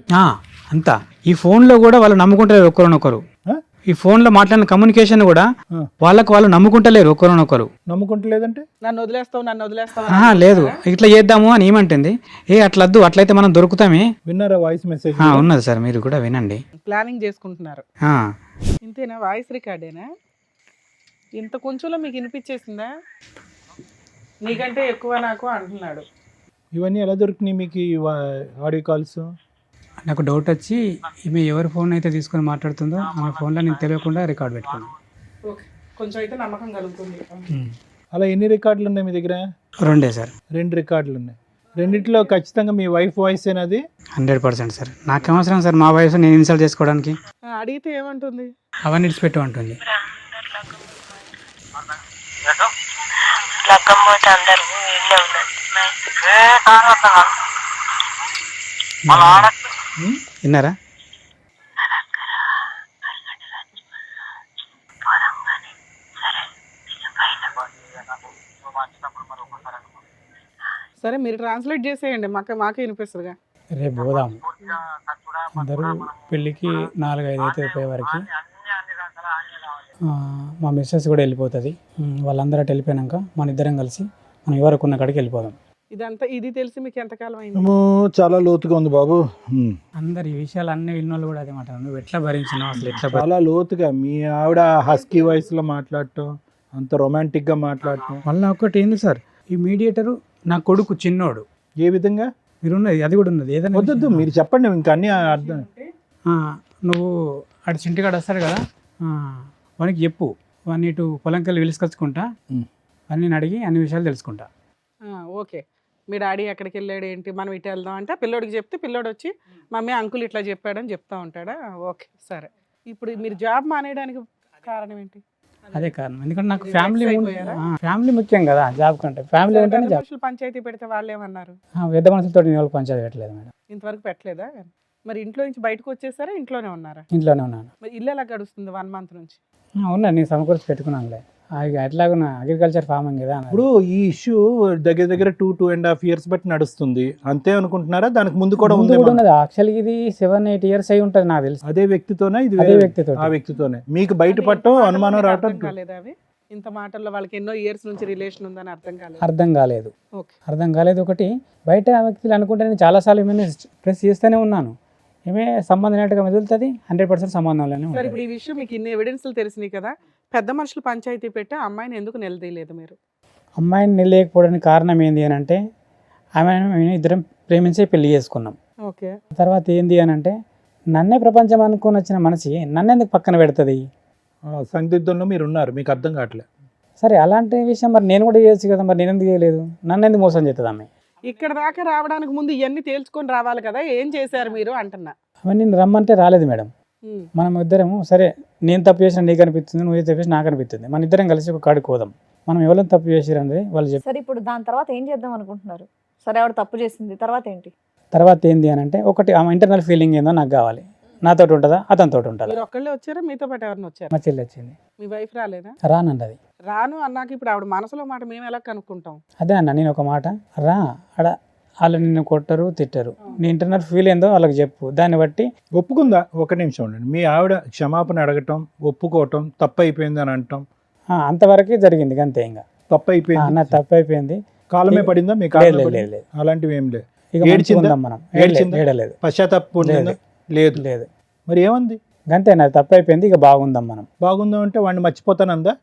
అంతా. ఈ ఫోన్లో కూడా వాళ్ళు నమ్ముకుంటలేరు ఒకరినొకరు. ఈ ఫోన్లో మాట్లాడిన కమ్యూనికేషన్ కూడా వాళ్ళు నమ్ముకుంటలేరు ఒకరినొకరు. నమ్ముకుంటలేదంటే నన్ను వదిలేస్తావు లేదు ఇట్లా చేద్దాము అని ఏమంటుంది. అట్లద్దు, అట్లయితే మనం దొరుకుతామే. విన్నారా వాయిస్ మెసేజ్? ఉన్నది సార్, మీరు కూడా వినండి. ప్లానింగ్ చేసుకుంటున్నారు. ఇంతేనా? వాయిస్ రికార్డేనా? ఇంత కొంచెంలో మీకు వినిపించేసిందా? నీకంటే ఎక్కువ నాకు అంటున్నాడు. ఇవన్నీ ఎలా దొరికినాయి మీకు ఈ ఆడియో కాల్స్? నాకు డౌట్ వచ్చి ఈమె ఎవరి ఫోన్ అయితే తీసుకొని మాట్లాడుతుందో ఆమె ఫోన్లో నేను తెలియకుండా రికార్డ్ పెట్టుకున్నాను. ఓకే, కొంచెం అయితే నమ్మకం కలుగుతుంది. అలా ఎన్ని రికార్డులు ఉన్నాయి మీ దగ్గర? 2 సార్. 2 రికార్డులు ఉన్నాయి. రెండిట్లో ఖచ్చితంగా మీ వైఫ్ వాయిస్ ఏనది? 100% సార్. నాకేం అవసరం సార్ మా వాయిస్ నేను ఇన్స్టాల్ చేసుకోవడానికి? అడిగితే ఏమంటుంది? అవన్నీ ఇడిచిపెట్టు అంటుంది. విన్నారా? సరే మీరు ట్రాన్స్లేట్ చేసేయండి, మాకే వినిపిస్తుందిగా. రేపు పోదాము అందరూ పెళ్ళికి 4-5 అయితే అయిపోయే వరకు. మా మిస్సెస్ కూడా వెళ్ళిపోతుంది. వాళ్ళందరూ అటు వెళ్ళిపోయాక మన ఇద్దరం కలిసి మనం ఎవరికి ఉన్న కాడికి వెళ్ళిపోదాం. ఇదంతా ఇది తెలిసి మీకు ఎంతకాలం అయింది? చాలా లోతుగా ఉంది బాబు. అందరు ఈ విషయాలు అన్ని విన్నోళ్ళు కూడా అదే మాట. నువ్వు ఎట్లా భరించినావు అసలు? ఎట్లా చాలా లోతుగా మీ ఆవిడ హస్కీ వాయిస్ లో మాట్లాడటం, అంత రొమాంటిక్ గా మాట్లాడటం. మళ్ళీ ఒకటి ఏంది సార్, ఈ మీడియేటరు నా కొడుకు చిన్నోడు. ఏ విధంగా? మీరు ఉన్నది అది కూడా ఉన్నది. ఏదైనా వద్దు మీరు చెప్పండి, ఇంకా అన్ని అర్థం. నువ్వు అటు చింటికాడు వస్తాడు కదా, వానికి చెప్పు, వాడిని ఇటు పొలంకెళ్ళి పిలుచుకొచ్చుకుంటా, అన్ని అడిగి అన్ని విషయాలు తెలుసుకుంటా. ఓకే, మీ డాడీ ఎక్కడికి వెళ్ళాడు ఏంటి, మనం ఇటు వెళ్దాం అంటే పిల్లోడికి చెప్తే పిల్లోడు వచ్చి మమ్మీ అంకుల్ ఇట్లా చెప్పాడని చెప్తా ఉంటాడా? ఓకే సరే. ఇప్పుడు మీరు జాబ్ మానేయడానికి కారణం ఏంటి? అదే కారణం. ఎందుకంటే నాకు ఫ్యామిలీ ముఖ్యం కదా జాబ్ కంటే. ఫ్యామిలీ ఉంటేనే జాబ్. పంచాయతీ పెడితే వాళ్ళు ఏమన్నారు? పెద్ద మనుషులతో నేను వాళ్ళకి పంచాయతీ పెట్టలేదు మేడం. ఇంతవరకు పెట్టలేదా? మరి ఇంట్లో నుంచి బయటకు వచ్చేసారా, ఇంట్లోనే ఉన్నారా? ఇంట్లోనే ఉన్నాను. మరి ఇల్లు ఎలా గడుస్తుంది 1 month నుంచి? ఉన్నా, నేను సమకూర్చి పెట్టుకున్నానులే. ఎట్లాగా అగ్రికల్చర్ ఫార్మింగ్ కదా. ఇప్పుడు ఈ ఇష్యూ దగ్గర 2.5 years బట్టి నడుస్తుంది అంతే అనుకుంటున్నారా? దానికి ముందు కూడా ఉంది? యాక్చువల్గా ఇది 7-8 years అయి ఉంటుంది నాకు తెలుసు. అదే వ్యక్తితోనే ఇది? అదే వ్యక్తితో. ఆ వ్యక్తితోనే మీకు బయటపడటం, అనుమానం రావటం కాలేదా? అవి ఇంత మాటల్లో వాళ్ళకి ఎన్నో ఇయర్స్ నుంచి రిలేషన్ ఉందని అర్థం కాలేదు. ఒకటి బయట వ్యక్తులు అనుకుంటే నేను చాలాసార్లు ఏమైనా ప్రెస్ చేస్తూనే ఉన్నాను. ఏమే సంబంధం లేనట్టుగా మెదులుతుంది. 100% సంబంధంలోనే. సరే, ఇప్పుడు ఈ విషయం మీకు ఇన్ని ఎవిడెన్స్లు తెలిసినాయి కదా, పెద్ద మనుషులు పంచాయతీ పెట్టి అమ్మాయిని ఎందుకు నిలదీయలేదు మీరు? అమ్మాయిని నిలదీయకపోవడానికి కారణం ఏంది అని అంటే, ఆమె ఇద్దరం ప్రేమించే పెళ్లి చేసుకున్నాం. ఓకే. తర్వాత ఏంది అని అంటే, నన్నే ప్రపంచం అనుకుని వచ్చిన మనిషి నన్నెందుకు పక్కన పెడుతుంది? సందిగ్ధంలో మీరు ఉన్నారు, మీకు అర్థం కావట్లేదు. సరే అలాంటి విషయం మరి నేను కూడా చేయొచ్చు కదా, మరి నేను ఎందుకు చేయలేదు? నన్ను ఎందుకు మోసం చేస్తుంది ఆమె? ఇక్కడ దాకా రావడానికి ముందు ఇవన్నీ తేల్చుకొని రావాలి కదా, ఏం చేశారు మీరు అంటున్నా. అవన్నీ నేను రమ్మంటే రాలేదు మేడం. మనం ఇద్దరము సరే, నేను తప్పు చేసిన నీకు అనిపిస్తుంది, నువ్వు తప్పు చేసి నాకు అనిపిస్తుంది, మన ఇద్దరం కలిసి ఒక కాడికి పోదాం, మనం ఎవరైనా తప్పు చేసిరనేది వాళ్ళు చెప్పి. సరే, ఇప్పుడు దాని తర్వాత ఏం చేద్దాం అనుకుంటున్నారు? సరే, ఆవిడ తప్పు చేసింది, తర్వాత ఏంటి? తర్వాత ఏంది అని అంటే, ఒకటి ఆమె ఇంటర్నల్ ఫీలింగ్ ఏందో నాకు కావాలి. నాతో ఉంటుందా, అతనితో ఉంటుందా? మీరు ఒక్కళ్ళే వచ్చారా, మీతో పాటు ఎవరిని వచ్చారు? మా చెల్లి వచ్చింది. మీ వైఫ్ రాలేదా? రానండి. అది రాను అన్నాక ఇప్పుడు ఆవిడ మనసులో మాట మేము ఎలా కనుక్కుంటాం? అదే అన్న, నేను ఒక మాట రా, అడ వాళ్ళు నిన్ను కొట్టరు తిట్టరు, నీ ఇంటర్నల్ ఫీల్ ఏందో వాళ్ళకి చెప్పు, దాన్ని బట్టి ఒప్పుకుందా. ఒక నిమిషం ఉండండి, మీ ఆవిడ క్షమాపణ అడగటం, ఒప్పుకోవటం, తప్పు అయిపోయింది అని అంటాం, అంతవరకే జరిగింది. అంతే, ఇంకా తప్పు అయిపోయింది, నా తప్పు అయిపోయింది. కాలమే పడిందా మీకు? అలాంటివి ఏం లేదు. ఏడలేదు, పశ్చాత్తాపం లేదు లేదు. మరి ఏముంది? అంతే, నాది తప్పు అయిపోయింది, ఇక బాగుందాం మనం. బాగుందాం అంటే వాడిని మర్చిపోతానందా?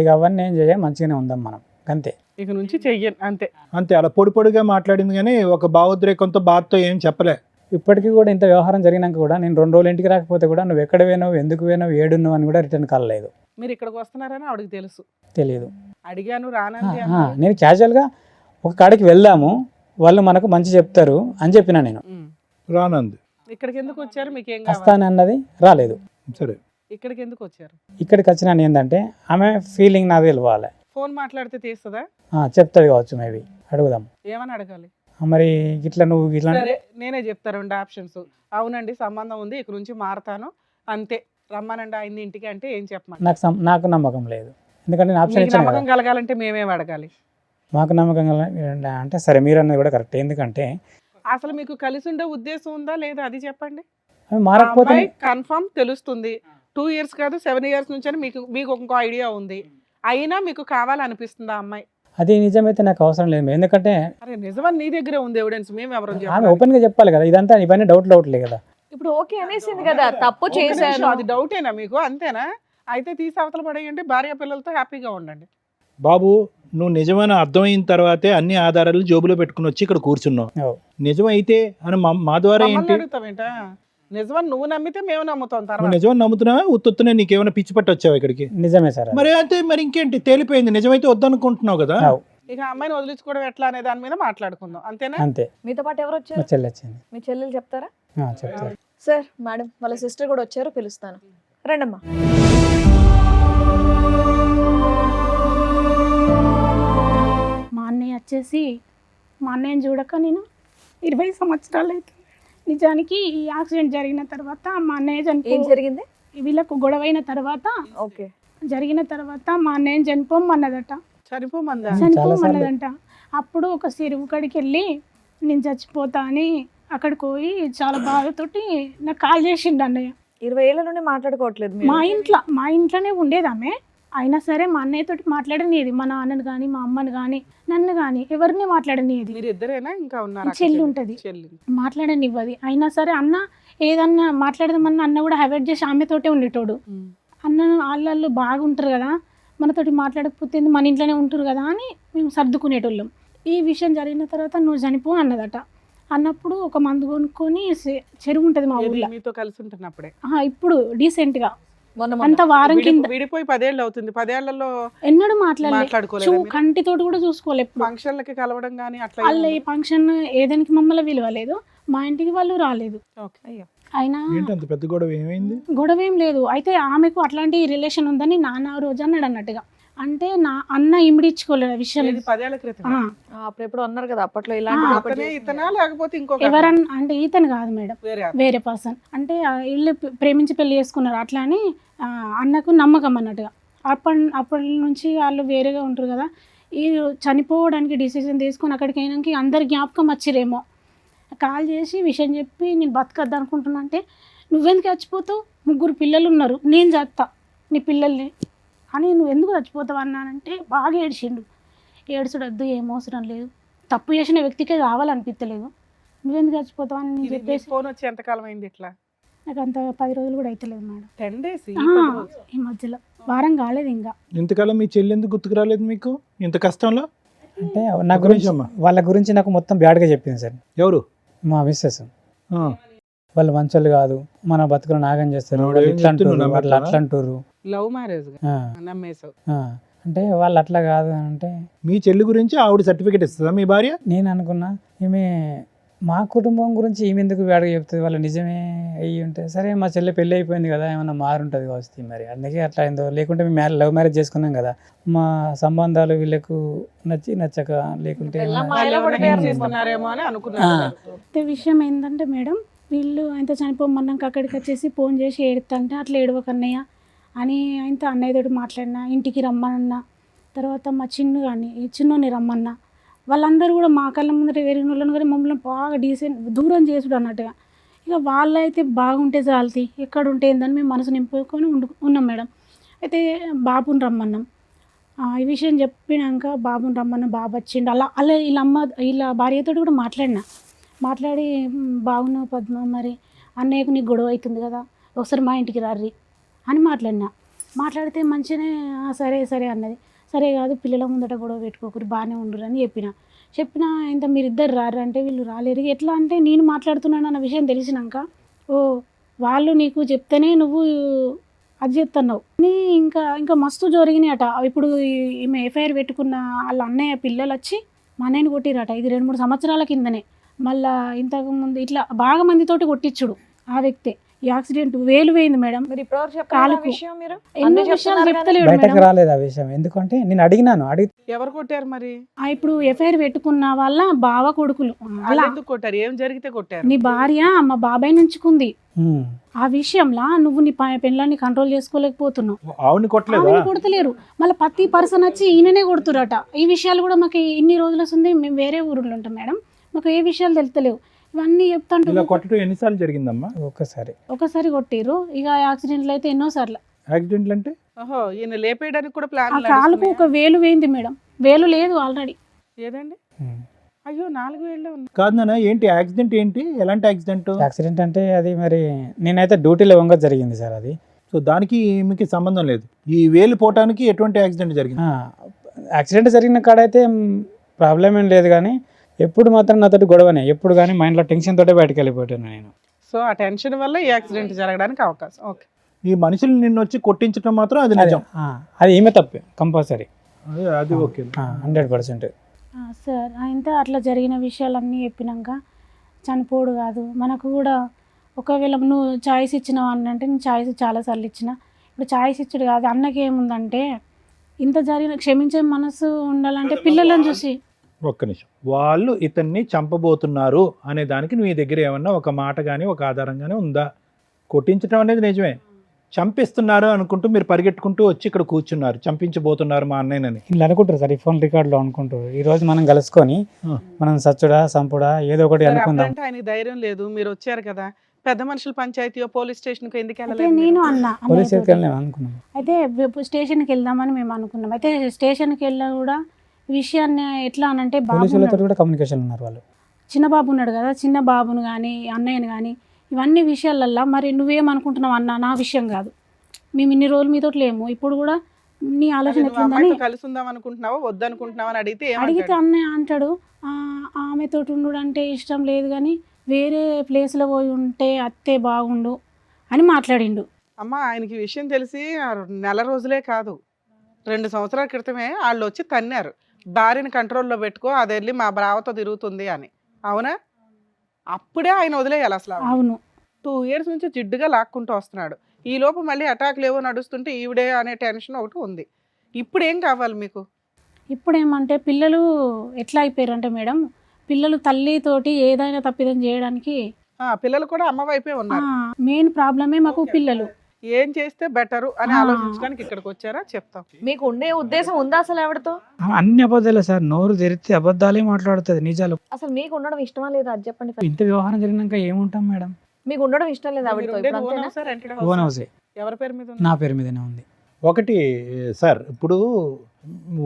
ఇక అవన్నీ ఏం చేయ మంచిగానే ఉందాం మనం అంతే. ఇక నుంచి చెయ్యను అంతే. అంతే, అలా పొడి పొడిగా మాట్లాడింది కానీ ఒక భావోద్రేకంతో బాధతో ఏం చెప్పలే. ఇప్పటికీ కూడా ఇంత వ్యవహారం జరిగినాక కూడా నేను 2 రోజులు ఇంటికి రాకపోతే కూడా నువ్వు ఎక్కడ పోయినావు, ఎందుకు పోయినావు, ఏడున్నావు అని కూడా రిటర్న్ కాల్ లేదు. మీరు ఇక్కడికి వస్తున్నారని ఆవిడకి తెలుసు, తెలియదు. అడిగాను రానంది అన్నారు. నేను క్యాజువల్గా ఒక కాడికి వెళ్దాము, వాళ్ళు మనకు మంచి చెప్తారు అని చెప్పినా నేను. రానంది. ఇక్కడికి ఎందుకు వచ్చారు, మీకు ఏం కావాలి? వస్తాను అన్నది రాలేదు. సరే, ఇక్కడికి ఎందుకు వచ్చారు? ఇక్కడికి వచ్చినా ఏంటంటే ఆమె ఫీలింగ్ నాకు తెలియాలి. ఫోన్ మాట్లాడితే తీస్తుందా? చెప్తుంది కావచ్చు, మేబీ అడుగుదాం. ఏమని అడగాలి? మరి ఇట్లా నువ్వు ఇట్లా సరే నేనే చెప్తా 2 ఆప్షన్స్. అవునండి సంబంధం ఉంది, ఇక్కడ నుంచి మారతాను అంతే, రమ్మనండి ఆయన ఇంటికి అంటే ఏం చెప్పమని? నాకు నమ్మకం లేదు, ఎందుకంటే నేను ఆప్షన్ మీకు ఇచ్చాను నమ్మకం కదా. కలగాలంటే మేమేం అడగాలి? మాకు నమ్మకం అంటే సరే మీరు అన్నది కూడా కరెక్ట్. ఎందుకంటే అసలు మీకు కలిసి ఉండే ఉద్దేశం ఉందా లేదా అది చెప్పండి. అవి మారకపోతే కన్ఫర్మ్ తెలుస్తుంది. 2 years కాదు 7 years నుంచి అని మీకు ఇంకో ఐడియా ఉంది, అయినా మీకు కావాలనిపిస్తుంది ఆ అమ్మాయి. అది నిజమైతే నాకు అవసరం లేదు. ఎందుకంటే అరే నిజమని నీ దగ్గరే ఉంది ఎవిడెన్స్, మేము ఎవరు ఆమె ఓపెన్ గా చెప్పాలి కదా. ఇదంతా ఇవన్నీ డౌట్లే కదా. ఇప్పుడు ఓకే అనేసింది కదా, తప్పు చేశాను. అది డౌటేనా మీకు? అంతేనా? అయితే తీసి అవతల పడేయండి, భార్య పిల్లలతో హ్యాపీగా ఉండండి. బాబు నువ్వు నిజమైన అర్థమైన తర్వాతే అన్ని ఆధారాలు జోబులో పెట్టుకుని వచ్చి ఇక్కడ కూర్చున్నావు. ఓ. నిజమైతే అని మా ద్వారా మమ్మల్ని ఏంటి? అడుగుతావేంటా? నిజమని నువ్వు నమ్మితే మేము నమ్ముతాం. నువ్వు తర్వాత నిజమని నమ్ముతున్నావా? ఉత్తొత్తునే నీకేమైనా పిచ్చి పట్టి వచ్చావు ఇక్కడికి? నిజమే సార్. మరి అంతే, మరి ఇంకేంటి, తేలిపోయింది. నిజమైతే వద్దనుకుంటున్నావు కదా. ఇక అమ్మాయిని వదిలించుకోవడం ఎట్లా అనే దాని మీద మాట్లాడుకుందాం, అంతేనా? అంతే. మీతో పాటు ఎవరు మా వచ్చారు? చెల్లి వచ్చింది. మీ చెల్లెలు చెప్తారా? చెప్తారు. సార్ మేడం వాళ్ళ సిస్టర్ కూడా వచ్చారు, పిలుస్తాను. రండమ్మా. మా అన్నయ్య వచ్చేసి, మా అన్నయ్యని చూడక నేను 20 సంవత్సరాలు అవుతుంది. నిజానికి ఈ యాక్సిడెంట్ జరిగిన తర్వాత మా అన్నయ్య ఏం చనిపో, జరిగింది? వీళ్ళకు గొడవైన తర్వాత ఓకే. జరిగిన తర్వాత మా అన్నయ్యని చనిపోమన్నదట. చనిపోమందా? చనిపోమన్నదంట. అప్పుడు ఒక చెరువు కాడికి వెళ్ళి నేను చచ్చిపోతా అని అక్కడికి పోయి చాలా బాధతోటి నాకు కాల్ చేసిండు అన్నయ్య. 20 ఏళ్ళ నుండి మాట్లాడుకోవట్లేదు మీరు? మా ఇంట్లోనే ఉండేది ఆమె. అయినా సరే మా అన్నయ్యతోటి మాట్లాడనిది, మా నాన్నని కానీ మా అమ్మని కానీ నన్ను కానీ ఎవరిని మాట్లాడనిది. మీరు ఇద్దరేనా ఇంకా ఉన్నారు? చెల్లి ఉంటది, మాట్లాడనివ్వది. అయినా సరే అన్న ఏదన్నా మాట్లాడదామన్నా అన్న కూడా అవాయిడ్ చేసి ఆమెతోటే ఉండేటోడు. అన్న వాళ్ళు బాగుంటారు కదా, మనతోటి మాట్లాడకపోతే మన ఇంట్లోనే ఉంటారు కదా అని మేము సర్దుకునేటోళ్ళం. ఈ విషయం జరిగిన తర్వాత నువ్వు చనిపో అన్నదట. అన్నప్పుడు ఒక మందు కొనుక్కొని చెరువు ఉంటుంది మా ఊర్లో, మీతో కలిసి ఉంటున్నప్పుడే. ఇప్పుడు డీసెంట్గా మొన్న అంత వారం కింద. విడిపోయి 10 ఏళ్ళు అవుతుంది. 10 ఏళ్లలో ఎన్నడూ మాట్లాడలేదు, మాట్లాడుకోలేదు. కంటితోటి కూడా చూసుకోలేదు. ఫంక్షన్లకి కలవడం కానీ అట్లా వాళ్ళు ఈ ఫంక్షన్ ఏదానికి మమ్మల్ని విలువలేదు, మా ఇంటికి వాళ్ళు రాలేదు. అయ్యో. అయినా ఏంటి అంత పెద్ద గొడవ ఏమైంది? గొడవ ఏం లేదు. అయితే ఆమెకు అట్లాంటి రిలేషన్ ఉందని నాన్న రోజు అన్నాడు అన్నట్టుగా. అంటే నా అన్న ఇమిడించుకోలేదు ఆ విషయం. 10 ఏళ్ల క్రితం. అప్పుడెప్పుడు అన్నారు కదా అప్పట్లో ఇలాంటి ఇతనా లేకపోతే ఇంకొక ఎవరన్నా అంటే ఈతను కాదు మేడం, వేరే వేరే పర్సన్. అంటే వీళ్ళు ప్రేమించి పెళ్లి చేసుకున్నారు. అట్లా అని అన్నకు నమ్మకం అన్నట్టుగా. అప్పటి నుంచి వాళ్ళు వేరేగా ఉంటారు కదా. ఈ చనిపోవడానికి డిసిజన్ తీసుకొని అక్కడికి అయినాక అందరి జ్ఞాపకం వచ్చిరేమో. కాల్ చేసి విషయం చెప్పి నేను బతకద్దు అనుకుంటున్నా అంటే, నువ్వెందుకు చచ్చిపోతావు, 3 పిల్లలు ఉన్నారు, నేను చేస్తా నీ పిల్లల్ని అని, నువ్వు ఎందుకు చచ్చిపోతావు అన్నానంటే బాగా ఏడ్చిండు. ఏడ్చుడొద్దు, ఏం అవసరం లేదు, తప్పు చేసిన వ్యక్తికే కావాలనిపించలేదు, నువ్వెందుకు చచ్చిపోతావు అని నేను చెప్పేసి. ఫోన్ వచ్చి ఎంతకాలం అయింది ఇట్లా? నాకు అంత 10 రోజులు కూడా అవుతలేదు మేడం. 10 days ఈ మధ్యలో వారం కాలేదు ఇంకా. ఇంతకాలం మీ చెల్లి ఎందుకు గుర్తుకు రాలేదు మీకు ఇంత కష్టంలో? అంటే నా గురించి వాళ్ళ గురించి నాకు మొత్తం బ్యాడ్గా చెప్పింది సార్. ఎవరు? మా మిస్సెస్. ఆ. వాళ్ళు మంచోళ్ళు కాదు, మన బతుకులు నాగం చేస్తారు, ఆవిడ వాళ్ళు ఏం ఇట్లా అంటారు, చెప్తుండు వాళ్ళు అట్లా అంటారు. లవ్ మ్యారేజ్ నమ్మేసావు. అంటే వాళ్ళు అట్లా కాదు అంటే మీ చెల్లి గురించి ఆవిడ సర్టిఫికేట్ ఇస్తుందా మీ భార్య? నేను అనుకున్నా ఈమె మా కుటుంబం గురించి ఈమె ఎందుకు బ్యాడ్గా చెప్తుంది, వాళ్ళు నిజమే అయ్యి ఉంటే సరే మా చెల్లె పెళ్ళి అయిపోయింది కదా, ఏమన్నా మారుంటుంది కావచ్చు మరి, అందుకే అట్లా అయిందో. లేకుంటే మేము లవ్ మ్యారేజ్ చేసుకున్నాం కదా, మా సంబంధాలు వీళ్ళకు నచ్చక లేకుంటే చేసుకున్నారేమో అని అనుకున్నాను. విషయం ఏంటంటే మేడం, వీళ్ళు ఆయన చనిపోమన్నాక అక్కడికి వచ్చేసి ఫోన్ చేసి ఏడుతుంటే అట్లా ఏడవకన్నయ్య అని ఆయనతో అన్నయ్యతోటి మాట్లాడినా, ఇంటికి రమ్మన్నా. తర్వాత మా చిన్ను కానీ ఈ చిన్నోని రమ్మన్నా. వాళ్ళందరూ కూడా మా కళ్ళ ముందర వేరే వాళ్ళని కానీ మమ్మల్ని బాగా దూరం చేసుడు అన్నట్టుగా. ఇక వాళ్ళైతే బాగుంటే చాలతి, ఎక్కడ ఉంటే ఏందని మేము మనసు నింపుకొని ఉన్నాం మేడం. అయితే బాబుని రమ్మన్నాం. ఈ విషయం చెప్పినాక బాబుని రమ్మన్నా, బాబు వచ్చిండు. అలా వీళ్ళ భార్యతో కూడా మాట్లాడి బాగున్నావు పద్మ, మరి అన్నయ్యకు నీకు గొడవ అవుతుంది కదా, ఒకసారి మా ఇంటికి రారి అని మాట్లాడినా. మాట్లాడితే మంచిగానే సరే సరే అన్నది. సరే కాదు పిల్లల ముందట గొడవ పెట్టుకోకూరి బాగానే ఉండురు అని చెప్పిన ఇంత మీరిద్దరు రారు అంటే వీళ్ళు రాలేరు. ఎట్లా అంటే నేను మాట్లాడుతున్నాను అన్న విషయం తెలిసినాక ఓ వాళ్ళు నీకు చెప్తేనే నువ్వు అది చేస్తున్నావు అని ఇంకా మస్తు జరిగినాయట. ఇప్పుడు ఈమె ఎఫ్ఐఆర్ పెట్టుకున్న వాళ్ళ అన్నయ్య పిల్లలు వచ్చి మా అన్నయ్యని కొట్టిరట. ఇది 2-3 సంవత్సరాల కిందనే. మళ్ళా ఇంతకుముందు ఇట్లా బాగా మందితోటి కొట్టించుడు ఆ వ్యక్తే. ఈ యాక్సిడెంట్ వేలు పోయింది మేడం. మీరు ఇప్పటివరకు చెప్పాలి కాలుకు. విషయం మీరు ఎన్నో అన్నీ విషయాలు చెప్తున్నారు చెప్తలేడు బయటకు మేడం. రాలేదు ఆ విషయం. ఎందుకంటే నేను అడిగినాను, ఎవరు కొట్టారు మరి? ఇప్పుడు ఎఫ్ఐఆర్ పెట్టుకున్న వాళ్ళ బావ కొడుకులు వాళ్ళు అలా ఎందుకు కొట్టారు? ఏం జరిగితే కొట్టారు? నీ భార్య మా బాబాయ్ నుంచుకుంది. ఉమ్, ఆ విషయంలో నువ్వు నీ పెళ్ళాన్ని కంట్రోల్ చేసుకోలేకపోతున్నావు. ఆవుని కొట్టలేదా? ఆమెను కొడతలేరు. మళ్ళీ ప్రతి పర్సన్ వచ్చి ఈయననే కొడుతురట. ఈ విషయాలు కూడా మాకు ఇన్ని రోజులు వస్తుంది. మేము వేరే ఊరిలో ఉంటాం మేడం. మాకు ఏ విషయాలు తెలుస్తలేవు. ఇవన్నీ ఇలా చెప్తాంటే కొట్టడం ఎన్నిసార్లు జరిగిందమ్మా? ఒక్కసారి ఒకసారి కొట్టిరు. ఇక యాక్సిడెంట్లు అయితే ఎన్నోసార్లు. యాక్సిడెంట్లు అంటే ఓహో, ఈయన లేపేయడానికి కూడా ఆ ప్లాన్ కాలుకు ఒక వేలు వేయింది మేడం. వేలు లేదు ఆల్రెడీ. ఏదండి? ఉమ్. అయ్యో 4 వేళ్ళు ఉన్నాయి. కాదు నాన్న, ఏంటి యాక్సిడెంట్? ఏంటి ఎలాంటి యాక్సిడెంట్? యాక్సిడెంట్ అంటే అది మరి నేనైతే డ్యూటీలో వంగ జరిగింది సార్. అది సో దానికి మీకు సంబంధం లేదు. ఈ వేలు పోవటానికి ఎటువంటి యాక్సిడెంట్ జరిగింది? యాక్సిడెంట్ జరిగిన కాడైతే ప్రాబ్లం ఏం లేదు, కానీ ఎప్పుడు మాత్రం నాతోటి గొడవనే. ఎప్పుడు కానీ మైండ్లో టెన్షన్ తోటే బయటకు వెళ్ళిపోయాను నేను. సో ఆ టెన్షన్ వల్ల ఈ యాక్సిడెంట్ జరగడానికి అవకాశం. ఓకే. ఈ మనుషులు నిన్ను వచ్చి కొట్టించడం మాత్రం అది నిజం. అది ఈమె తప్పే కంపల్సరీ. అది ఓకే. 100%. సార్ ఇంత అట్లా జరిగిన విషయాలన్నీ చెప్పినాక చనిపోడు కాదు మనకు కూడా. ఒకవేళ నువ్వు ఛాయిస్ ఇచ్చినావు అని అంటే నేను ఛాయిస్ చాలాసార్లు ఇచ్చిన. ఇప్పుడు ఛాయిస్ ఇచ్చుడు కాదు. అన్నకి ఏముందంటే ఇంత జరిగిన క్షమించే మనసు ఉండాలంటే పిల్లలను చూసి. ఒక్క నిమిషం. వాళ్ళు ఇతన్ని చంపబోతున్నారు అనే దానికి నీ దగ్గర ఏమన్నా ఒక మాట కానీ ఒక ఆధారం కానీ ఉందా? కొట్టించడం అనేది నిజమే. చంపిస్తున్నారు అనుకుంటూ మీరు పరిగెట్టుకుంటూ వచ్చి ఇక్కడ కూర్చున్నారు, చంపించబోతున్నారు మా అన్నయ్యనని. ఇలా అనుకుంటారు సార్, ఈ ఫోన్ రికార్డులో అనుకుంటారు. ఈ రోజు మనం కలుసుకొని మనం సచ్చుడా సంపుడా ఏదో ఒకటి సరే, అనుకుందాం. అప్పుడంటే ఆయనకి ధైర్యం లేదు. మీరు వచ్చారు కదా, పెద్ద మనుషుల పంచాయతీ పోలీస్ స్టేషన్ కి ఎందుకు అయితే వెళ్ళలేదు? నేను అన్నా పోలీస్ అన్నయ్యతోటి. వెళ్ళాం అనుకున్నాం. అయితే స్టేషన్కి వెళ్దామని మేము అనుకున్నాం. అయితే స్టేషన్కి వెళ్ళా కూడా ఈ విషయాన్ని ఎట్లా అనంటే బాబు పోలీసులతో ఉన్నాడు. కూడా కమ్యూనికేషన్ ఉన్నారు వాళ్ళు. చిన్న బాబు ఉన్నాడు కదా, చిన్న బాబును కానీ అన్నయ్యను కానీ ఇవన్నీ విషయాలల్లో మరి నువ్వేమనుకుంటున్నావు అన్న, నా విషయం కాదు. మేము ఇన్ని రోజులు మీతో లేము. ఇప్పుడు కూడా నీ ఆలోచన నువ్వు ఎట్లుందని అమ్మాయితో కలిసి ఉందాం అనుకుంటున్నావా వద్దనుకుంటున్నావా అని అడిగితే అడిగితే ఏమంటాడు? అన్నయ్య అంటాడు ఆమెతో ఉండు అంటే ఇష్టం లేదు కానీ వేరే ప్లేస్లో పోయి ఉంటే అత్తే బాగుండు అని మాట్లాడిండు. అమ్మ, ఆయనకి ఈ విషయం తెలిసి 4 రోజులే కాదు, 2 సంవత్సరాల క్రితమే వాళ్ళు వచ్చి తన్నారు, భార్యని కంట్రోల్లో పెట్టుకో, అది వెళ్ళి మా బ్రావతో తిరుగుతుంది అని. అవునా? అప్పుడే ఆయన వదిలేయాలి అసలు. అవును. 2 ఇయర్స్ నుంచి జిడ్డుగా లాక్కుంటూ వస్తున్నాడు. ఈ లోపు మళ్ళీ అటాక్లు ఏవో నడుస్తుంటే ఈవిడే అనే టెన్షన్ ఒకటి ఉంది. ఇప్పుడు ఏం కావాలి మీకు? ఇప్పుడు ఏమంటే పిల్లలు ఎట్లా అయిపోయారంటే మేడం, పిల్లలు తల్లితోటి ఏదైనా తప్పిదం చేయడానికి పిల్లలు కూడా అమ్మ వైపే ఉన్నారు. మెయిన్ ప్రాబ్లమే మాకు పిల్లలు. ఏం చేస్తే బెటరు అని ఆలోచించడానికి ఇక్కడికి వచ్చారా? చెప్తాం. మీకు ఉండే ఉద్దేశం ఉందా అసలు ఆవిడతో? అన్ని అబద్ధాలే సార్. నోరు తెరిస్తే అబద్ధాలే మాట్లాడుతుంది, నిజాలు. అసలు మీకు ఉండడం ఇష్టమా లేదా అది చెప్పండి first. ఇంత వ్యవహారం జరిగినాక ఏముంటాం మేడం? మీకు ఉండడం ఇష్టం లేదా మీరు ఆవిడతో? ఉండేది ఇప్పుడు ఓన్ అంతేనా? హౌసా, రెంటెడ్ ఓన్ హౌసా? హౌసే. ఎవరి పేరు మీద ఉంది? నా పేరు మీదనే ఉంది. ఒకటి సార్, ఇప్పుడు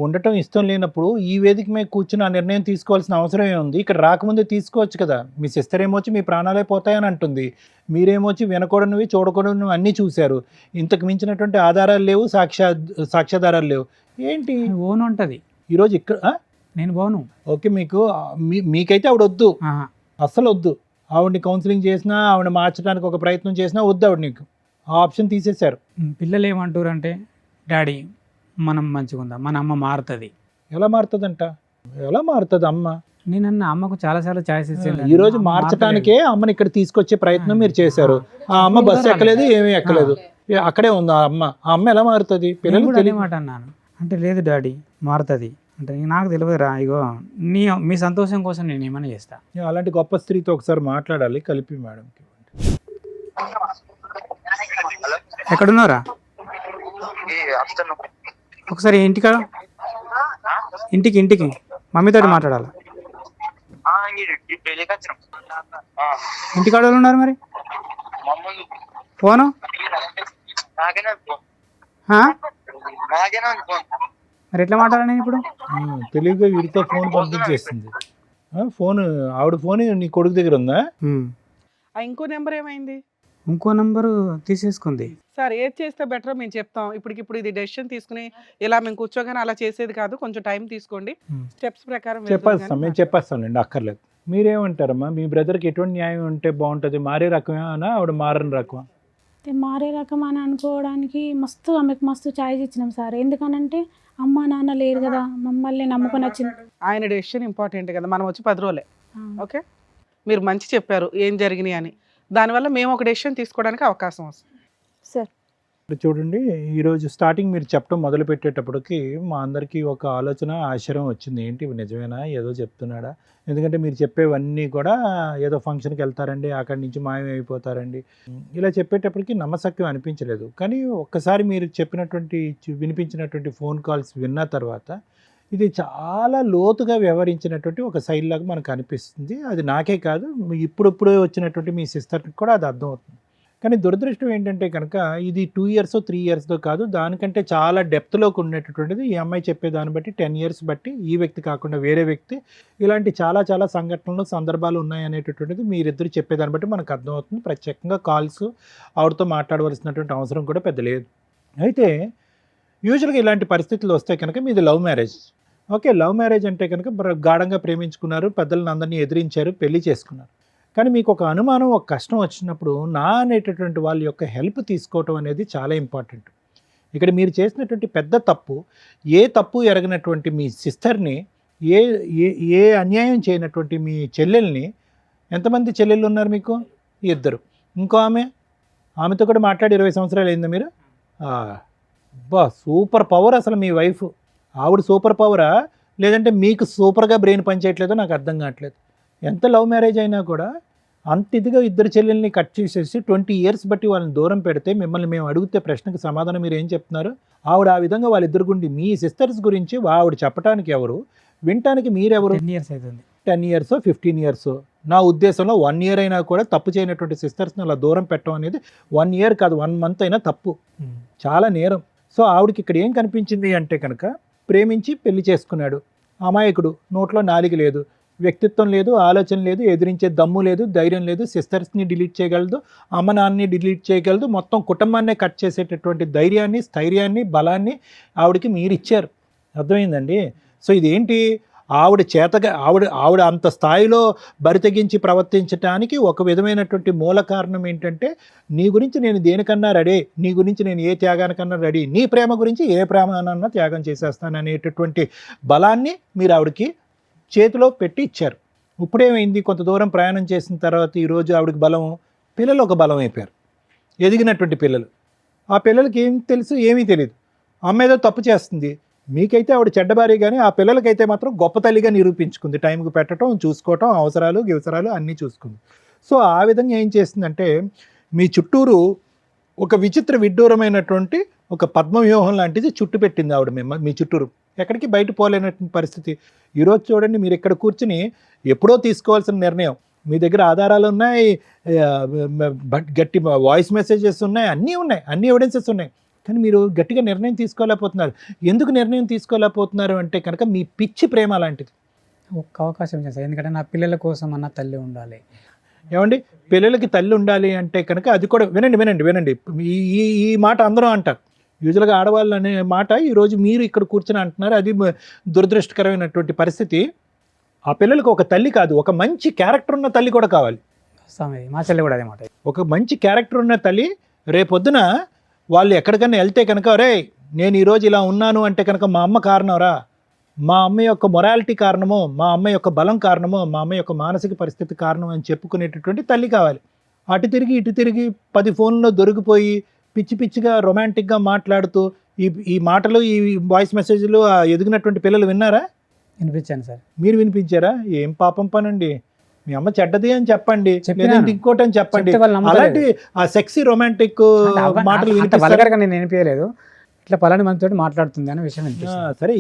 ఉండటం ఇష్టం లేనప్పుడు ఈ వేదిక మీద కూర్చుని ఆ నిర్ణయం తీసుకోవాల్సిన అవసరం ఏముంది? ఇక్కడ రాకముందే తీసుకోవచ్చు కదా. మీ సిస్టర్ ఏమొచ్చి మీ ప్రాణాలే పోతాయని అంటుంది, మీరేమొచ్చి వినకూడనివి చూడకూడనివి అన్నీ చూశారు. ఇంతకు మించినటువంటి ఆధారాలు లేవు, సాక్ష్యాధారాలు లేవు. ఏంటి ఓన్ ఉంటుంది. ఈరోజు ఇక్కడ నేను పోను. ఓకే, మీకైతే ఆవిడ వద్దు, ఆహా. అస్సలు వద్దు. ఆవిడని కౌన్సిలింగ్ చేసినా, ఆవిడ మార్చడానికి ఒక ప్రయత్నం చేసినా వద్దు ఆవిడ. నీకు ఆ ఆప్షన్ తీసేశారు. పిల్లలు ఏమంటారు అంటే, డాడీ మనం మంచిగా ఉందాం, మన అమ్మ మారుతుంది. ఎలా మారుతుందంట? ఎలా మారుతుంది అమ్మ? నేనన్న అమ్మకు చాలాసార్లు ఛాయిస్ ఇచ్చాను. ఈ రోజు మార్చడానికే అమ్మని ఇక్కడ తీసుకొచ్చే ప్రయత్నం మీరు చేశారు. ఆ అమ్మ బస్సు ఎక్కలేదు, ఏమీ ఎక్కలేదు, అక్కడే ఉంది ఆ అమ్మ. ఆ అమ్మ ఎలా మారుతుంది? పిల్లలు అదే తెలియదు. మాట అన్నాను. అంటే లేదు డాడీ మారుతుంది అంటే, నాకు తెలియదురా, ఇగో మీ సంతోషం కోసం నేను ఏమైనా చేస్తా. అలాంటి గొప్ప స్త్రీతో ఒకసారి మాట్లాడాలి, కలిపి మేడంకి. ఎక్కడున్నారా? ఒకసారి ఇంటికి మమ్మీతో మాట్లాడాలి. ఇంటికాడ వాళ్ళు ఉన్నారు మరి? ఫోను మరి ఎట్లా మాట్లాడాలి ఇప్పుడు? తెలివిగా వీడితో ఫోన్ పంపించేస్తుంది. ఫోన్ ఆవిడ ఫోన్ నీ కొడుకు దగ్గర ఉందా? ఇంకో నెంబర్ ఏమైంది? ఇంకో నంబరు తీసేసుకుంది. సార్ ఏది చేస్తే బెటర్ మేము చెప్తాం. ఇప్పుడు ఇది డెసిషన్ తీసుకుని ఇలా మేము కూర్చోగానే అలా చేసేది కాదు. కొంచెం టైం తీసుకోండి. Hmm. స్టెప్స్ ప్రకారం వెళ్దాం చెప్పేస్తాం, కానీ మేము చెప్పేస్తాంలేండి, అక్కర్లేదు. మీరేమంటారమ్మా? మీ బ్రదర్కి ఎటువంటి న్యాయం ఉంటే బాగుంటుంది? మారే రకమేనా ఆవిడ మారని రకమా? అయితే మారే రకం అని అనుకోవడానికి ఆమెకు మస్తు ఛాయిస్ ఇచ్చినాం సార్. ఎందుకనంటే అమ్మ నాన్న లేరు కదా, మమ్మల్ని నమ్ముకొని వచ్చింది. ఆయన డెసిషన్ ఇంపార్టెంట్ కదా. మనం వచ్చి 10 రోజులే. ఆ, ఓకే, మీరు మంచి చెప్పారు ఏం జరిగినాయి అని. దానివల్ల మేము ఒక డెసిషన్ తీసుకోవడానికి అవకాశం వస్తుంది. సార్ ఇప్పుడు చూడండి, ఈరోజు స్టార్టింగ్ మీరు చెప్పడం మొదలు పెట్టేటప్పటికి మా అందరికీ ఒక ఆలోచన, ఆశ్చర్యం వచ్చింది. ఏంటి ఇవి నిజమేనా, ఏదో చెప్తున్నాడా? ఎందుకంటే మీరు చెప్పేవన్నీ కూడా ఏదో ఫంక్షన్కి వెళ్తారండి, అక్కడి నుంచి మాయమైపోతారండి, ఇలా చెప్పేటప్పటికి నమ్మశక్యం అనిపించలేదు. కానీ ఒక్కసారి మీరు చెప్పినటువంటి వినిపించినటువంటి ఫోన్ కాల్స్ విన్న తర్వాత ఇది చాలా లోతుగా వ్యవహరించినటువంటి ఒక శైలి లాగా మనకు అనిపిస్తుంది. అది నాకే కాదు, ఇప్పుడిప్పుడే వచ్చినటువంటి మీ సిస్టర్కి కూడా అది అర్థమవుతుంది. కానీ దురదృష్టం ఏంటంటే కనుక ఇది 2 ఇయర్స్ 3 ఇయర్స్తో కాదు, దానికంటే చాలా డెప్త్లోకి ఉండేటటువంటిది. ఈ అమ్మాయి చెప్పేదాన్ని బట్టి 10 ఇయర్స్ బట్టి ఈ వ్యక్తి కాకుండా వేరే వ్యక్తి, ఇలాంటి చాలా చాలా సంఘటనలు, సందర్భాలు ఉన్నాయనేటటువంటిది మీరిద్దరు చెప్పేదాన్ని బట్టి మనకు అర్థమవుతుంది. ప్రత్యేకంగా కాల్స్ ఆవిడతో మాట్లాడవలసినటువంటి అవసరం కూడా పెద్ద లేదు. అయితే యూజువల్గా ఇలాంటి పరిస్థితులు వస్తే కనుక మీది love marriage. Okay, love marriage అంటే కనుక గాఢంగా ప్రేమించుకున్నారు, పెద్దలను అందరినీ ఎదిరించారు, పెళ్లి చేసుకున్నారు. కానీ మీకు ఒక అనుమానం, ఒక కష్టం వచ్చినప్పుడు నా అనేటటువంటి వాళ్ళ యొక్క హెల్ప్ తీసుకోవటం అనేది చాలా ఇంపార్టెంట్. ఇక్కడ మీరు చేసినటువంటి పెద్ద తప్పు, ఏ తప్పు ఎరగనటువంటి మీ సిస్టర్ని, ఏ ఏ ఏ అన్యాయం చేయనటువంటి మీ చెల్లెల్ని, ఎంతమంది చెల్లెళ్ళు ఉన్నారు మీకు? 2. ఇంకో ఆమెతో కూడా మాట్లాడి 20 సంవత్సరాలు అయిందా మీరు? బా, సూపర్ పవర్ అసలు మీ వైఫ్. ఆవిడ సూపర్ పవరా, లేదంటే మీకు సూపర్గా బ్రెయిన్ పనిచేయట్లేదో నాకు అర్థం కావట్లేదు. ఎంత లవ్ మ్యారేజ్ అయినా కూడా అంత ఇదిగా ఇద్దరు చెల్లెల్ని కట్ చేసేసి 20 ఇయర్స్ బట్టి వాళ్ళని దూరం పెడితే, మిమ్మల్ని మేము అడిగితే ప్రశ్నకు సమాధానం మీరు ఏం చెప్తున్నారు? ఆవిడ ఆ విధంగా వాళ్ళిద్దరు గుండి మీ సిస్టర్స్ గురించి ఆవిడ చెప్పడానికి ఎవరు, వినటానికి మీరెవరు? 10 ఇయర్స్ అవుతుంది. 10 ఇయర్స్ 15 ఇయర్స్, నా ఉద్దేశంలో 1 ఇయర్ అయినా కూడా తప్పు చేయనటువంటి సిస్టర్స్ని అలా దూరం పెట్టడం అనేది 1 ఇయర్ కాదు 1 మంత్ అయినా తప్పు, చాలా నేరం. సో ఆవిడకి ఇక్కడ ఏం కనిపించింది అంటే కనుక, ప్రేమించి పెళ్లి చేసుకున్నాడు అమాయకుడు, నోట్లో నాలుక లేదు, వ్యక్తిత్వం లేదు, ఆలోచన లేదు, ఎదిరించే దమ్ము లేదు, ధైర్యం లేదు, సిస్టర్స్ని డిలీట్ చేయగలదు, అమ్మ నాన్నని డిలీట్ చేయగలదు, మొత్తం కుటుంబాన్నే కట్ చేసేటటువంటి ధైర్యాన్ని, స్థైర్యాన్ని, బలాన్ని ఆవిడకి మీరు ఇచ్చారు. అర్థమైందండి? సో ఇదేంటి, ఆవిడ అంత స్థాయిలో బరితెగించి ప్రవర్తించడానికి ఒక విధమైనటువంటి మూల కారణం ఏంటంటే, నీ గురించి నేను దేనికన్నా రెడీ, నీ గురించి నేను ఏ త్యాగానికన్నా రెడీ, నీ ప్రేమ గురించి ఏ ప్రేమనన్నా త్యాగం చేసేస్తాను అనేటటువంటి బలాన్ని మీరు ఆవిడకి చేతిలో పెట్టి ఇచ్చారు. ఇప్పుడేమైంది, కొంత దూరం ప్రయాణం చేసిన తర్వాత ఈరోజు ఆవిడకి బలం, పిల్లలు ఒక బలం అయిపోయారు, ఎదిగినటువంటి పిల్లలు. ఆ పిల్లలకి ఏం తెలుసు, ఏమీ తెలియదు. అమ్మ ఏదో తప్పు చేస్తుంది, మీకైతే ఆవిడ చెడ్డబారి, కానీ ఆ పిల్లలకైతే మాత్రం గొప్ప తల్లిగా నిరూపించుకుంది. టైంకి పెట్టడం, చూసుకోవటం, అవసరాలు అన్నీ చూసుకుంది. సో ఆ విధంగా ఏం చేస్తుందంటే, మీ చుట్టూరు ఒక విచిత్ర విడ్డూరమైనటువంటి ఒక పద్మవ్యూహం లాంటిది చుట్టు పెట్టింది ఆవిడ మీ చుట్టూరు. ఎక్కడికి బయట పోలేనటువంటి పరిస్థితి. ఈరోజు చూడండి, మీరు ఇక్కడ కూర్చుని ఎప్పుడో తీసుకోవాల్సిన నిర్ణయం, మీ దగ్గర ఆధారాలు ఉన్నాయి, గట్టి వాయిస్ మెసేజెస్ ఉన్నాయి, అన్ని ఎవిడెన్సెస్ ఉన్నాయి, కానీ మీరు గట్టిగా నిర్ణయం తీసుకోలేకపోతున్నారు. ఎందుకు నిర్ణయం తీసుకోలేకపోతున్నారు అంటే కనుక మీ పిచ్చి ప్రేమ లాంటిది. ఒక్క అవకాశం చేస్తాను, ఎందుకంటే నా పిల్లల కోసం అన్న తల్లి ఉండాలి. ఏమండి, పిల్లలకి తల్లి ఉండాలి అంటే కనుక అది కూడా వినండి, ఈ మాట అందరూ అంటారు. యూజువల్గా ఆడవాళ్ళు అనే మాట ఈరోజు మీరు ఇక్కడ కూర్చొని అంటున్నారు, అది దురదృష్టకరమైనటువంటి పరిస్థితి. ఆ పిల్లలకు ఒక తల్లి కాదు, ఒక మంచి క్యారెక్టర్ ఉన్న తల్లి కూడా కావాలి. మా చెల్లి కూడా అదే మాట. ఒక మంచి క్యారెక్టర్ ఉన్న తల్లి రేపొద్దున వాళ్ళు ఎక్కడికన్నా వెళ్తే కనుక, రే నేను ఈరోజు ఇలా ఉన్నాను అంటే కనుక మా అమ్మ కారణంరా, మా అమ్మ యొక్క మొరాలిటీ కారణమో, మా అమ్మ యొక్క బలం కారణమో, మా అమ్మ యొక్క మానసిక పరిస్థితి కారణం అని చెప్పుకునేటటువంటి తల్లి కావాలి. అటు తిరిగి ఇటు తిరిగి 10 ఫోన్లో దొరికిపోయి పిచ్చి పిచ్చిగా రొమాంటిక్గా మాట్లాడుతూ ఈ మాటలు, ఈ వాయిస్ మెసేజ్లు ఎదిగినటువంటి పిల్లలు విన్నారా? వినిపించాను సార్. మీరు వినిపించారా? ఏం పాపం పనండి, మీ అమ్మ చెడ్డది అని చెప్పండి, లేదంటే ఇంకోటి అని చెప్పండి. అలాంటి ఆ సెక్సీ రొమాంటిక్ మాటలు వినిపిస్తారు. నేను వినిపించలేదు, ఇట్లా పలాని మనతో మాట్లాడుతుంది అనే విషయం వినిపిస్తుంది. సరే,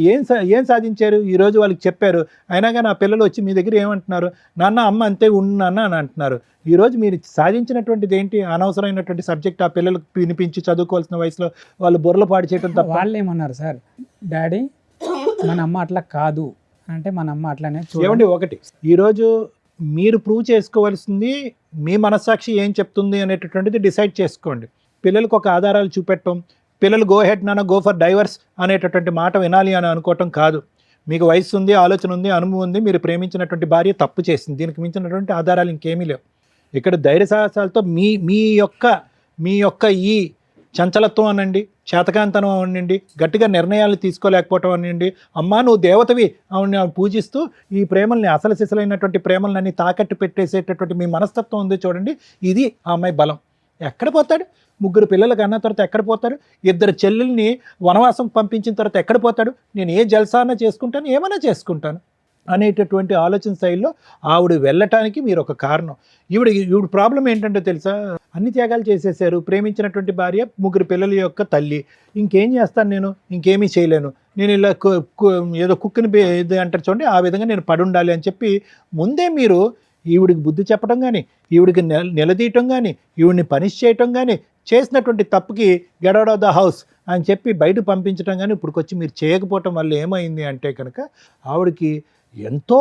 ఏం సాధించారు? ఈరోజు వాళ్ళకి చెప్పారు, అయినా కానీ ఆ పిల్లలు వచ్చి మీ దగ్గర ఏమంటున్నారు, నాన్న అమ్మ అంతే ఉన్నాన్న అని అంటున్నారు. ఈరోజు మీరు సాధించినటువంటిది ఏంటి? అనవసరమైనటువంటి సబ్జెక్ట్ ఆ పిల్లలకు వినిపించి చదువుకోవాల్సిన వయసులో వాళ్ళు బుర్రలు పాడు చేయడం తప్ప. వాళ్ళు ఏమన్నారు సార్, డాడీ మన అమ్మ అట్లా కాదు అంటే మన అమ్మ అట్లానే. ఏమండి, ఒకటి ఈరోజు మీరు ప్రూవ్ చేసుకోవాల్సింది మీ మనస్సాక్షి ఏం చెప్తుంది అనేటటువంటిది డిసైడ్ చేసుకోండి. పిల్లలకు ఒక ఆధారాలు చూపెట్టడం, పిల్లలు గో హెడ్ నాన్న గో ఫర్ డైవర్స్ అనేటటువంటి మాట వినాలి అని అనుకోవటం కాదు. మీకు వయసు ఉంది, ఆలోచన ఉంది, అనుభవం ఉంది, మీరు ప్రేమించినటువంటి భార్య తప్పు చేసింది, దీనికి మించినటువంటి ఆధారాలు ఇంకేమీ లేవు. ఇక్కడ ధైర్య సాహసాలతో మీ యొక్క ఈ చంచలత్వం అనండి, చేతకాంతనం అనండి, గట్టిగా నిర్ణయాలు తీసుకోలేకపోవటం అనండి, అమ్మా నువ్వు దేవతవి ఆవిడని పూజిస్తూ ఈ ప్రేమల్ని అసలు సిసలైనటువంటి ప్రేమలన్నీ తాకట్టు పెట్టేసేటటువంటి మీ మనస్తత్వం ఉంది చూడండి, ఇది ఆ అమ్మాయి బలం. ఎక్కడ పోతాడు? 3 పిల్లలకు అన్న తర్వాత ఎక్కడ పోతాడు? 2 చెల్లెల్ని వనవాసం పంపించిన తర్వాత ఎక్కడ పోతాడు? నేను ఏ జల్సాన చేసుకుంటాను, ఏమైనా చేసుకుంటాను అనేటటువంటి ఆలోచన శైలిలో ఆవిడ వెళ్ళటానికి మీరు ఒక కారణం. ఈవిడ ప్రాబ్లం ఏంటంటే తెలుసా, అన్ని త్యాగాలు చేసేసారు, ప్రేమించినటువంటి భార్య, 3 పిల్లల యొక్క తల్లి, ఇంకేం చేస్తాను నేను, ఇంకేమీ చేయలేను, నేను ఇలా ఏదో కుక్కిని ఇది అంటారు చూడండి, ఆ విధంగా నేను పడి ఉండాలి అని చెప్పి ముందే మీరు ఈవిడికి బుద్ధి చెప్పడం కానీ, ఈవిడికి నిలదీయటం కానీ, ఈవిడిని పనిష్ చేయటం కానీ, చేసినటువంటి తప్పుకి get out of the house అని చెప్పి బయట పంపించడం కానీ ఇప్పుడుకొచ్చి మీరు చేయకపోవటం వల్ల ఏమైంది అంటే కనుక ఆవిడకి ఎంతో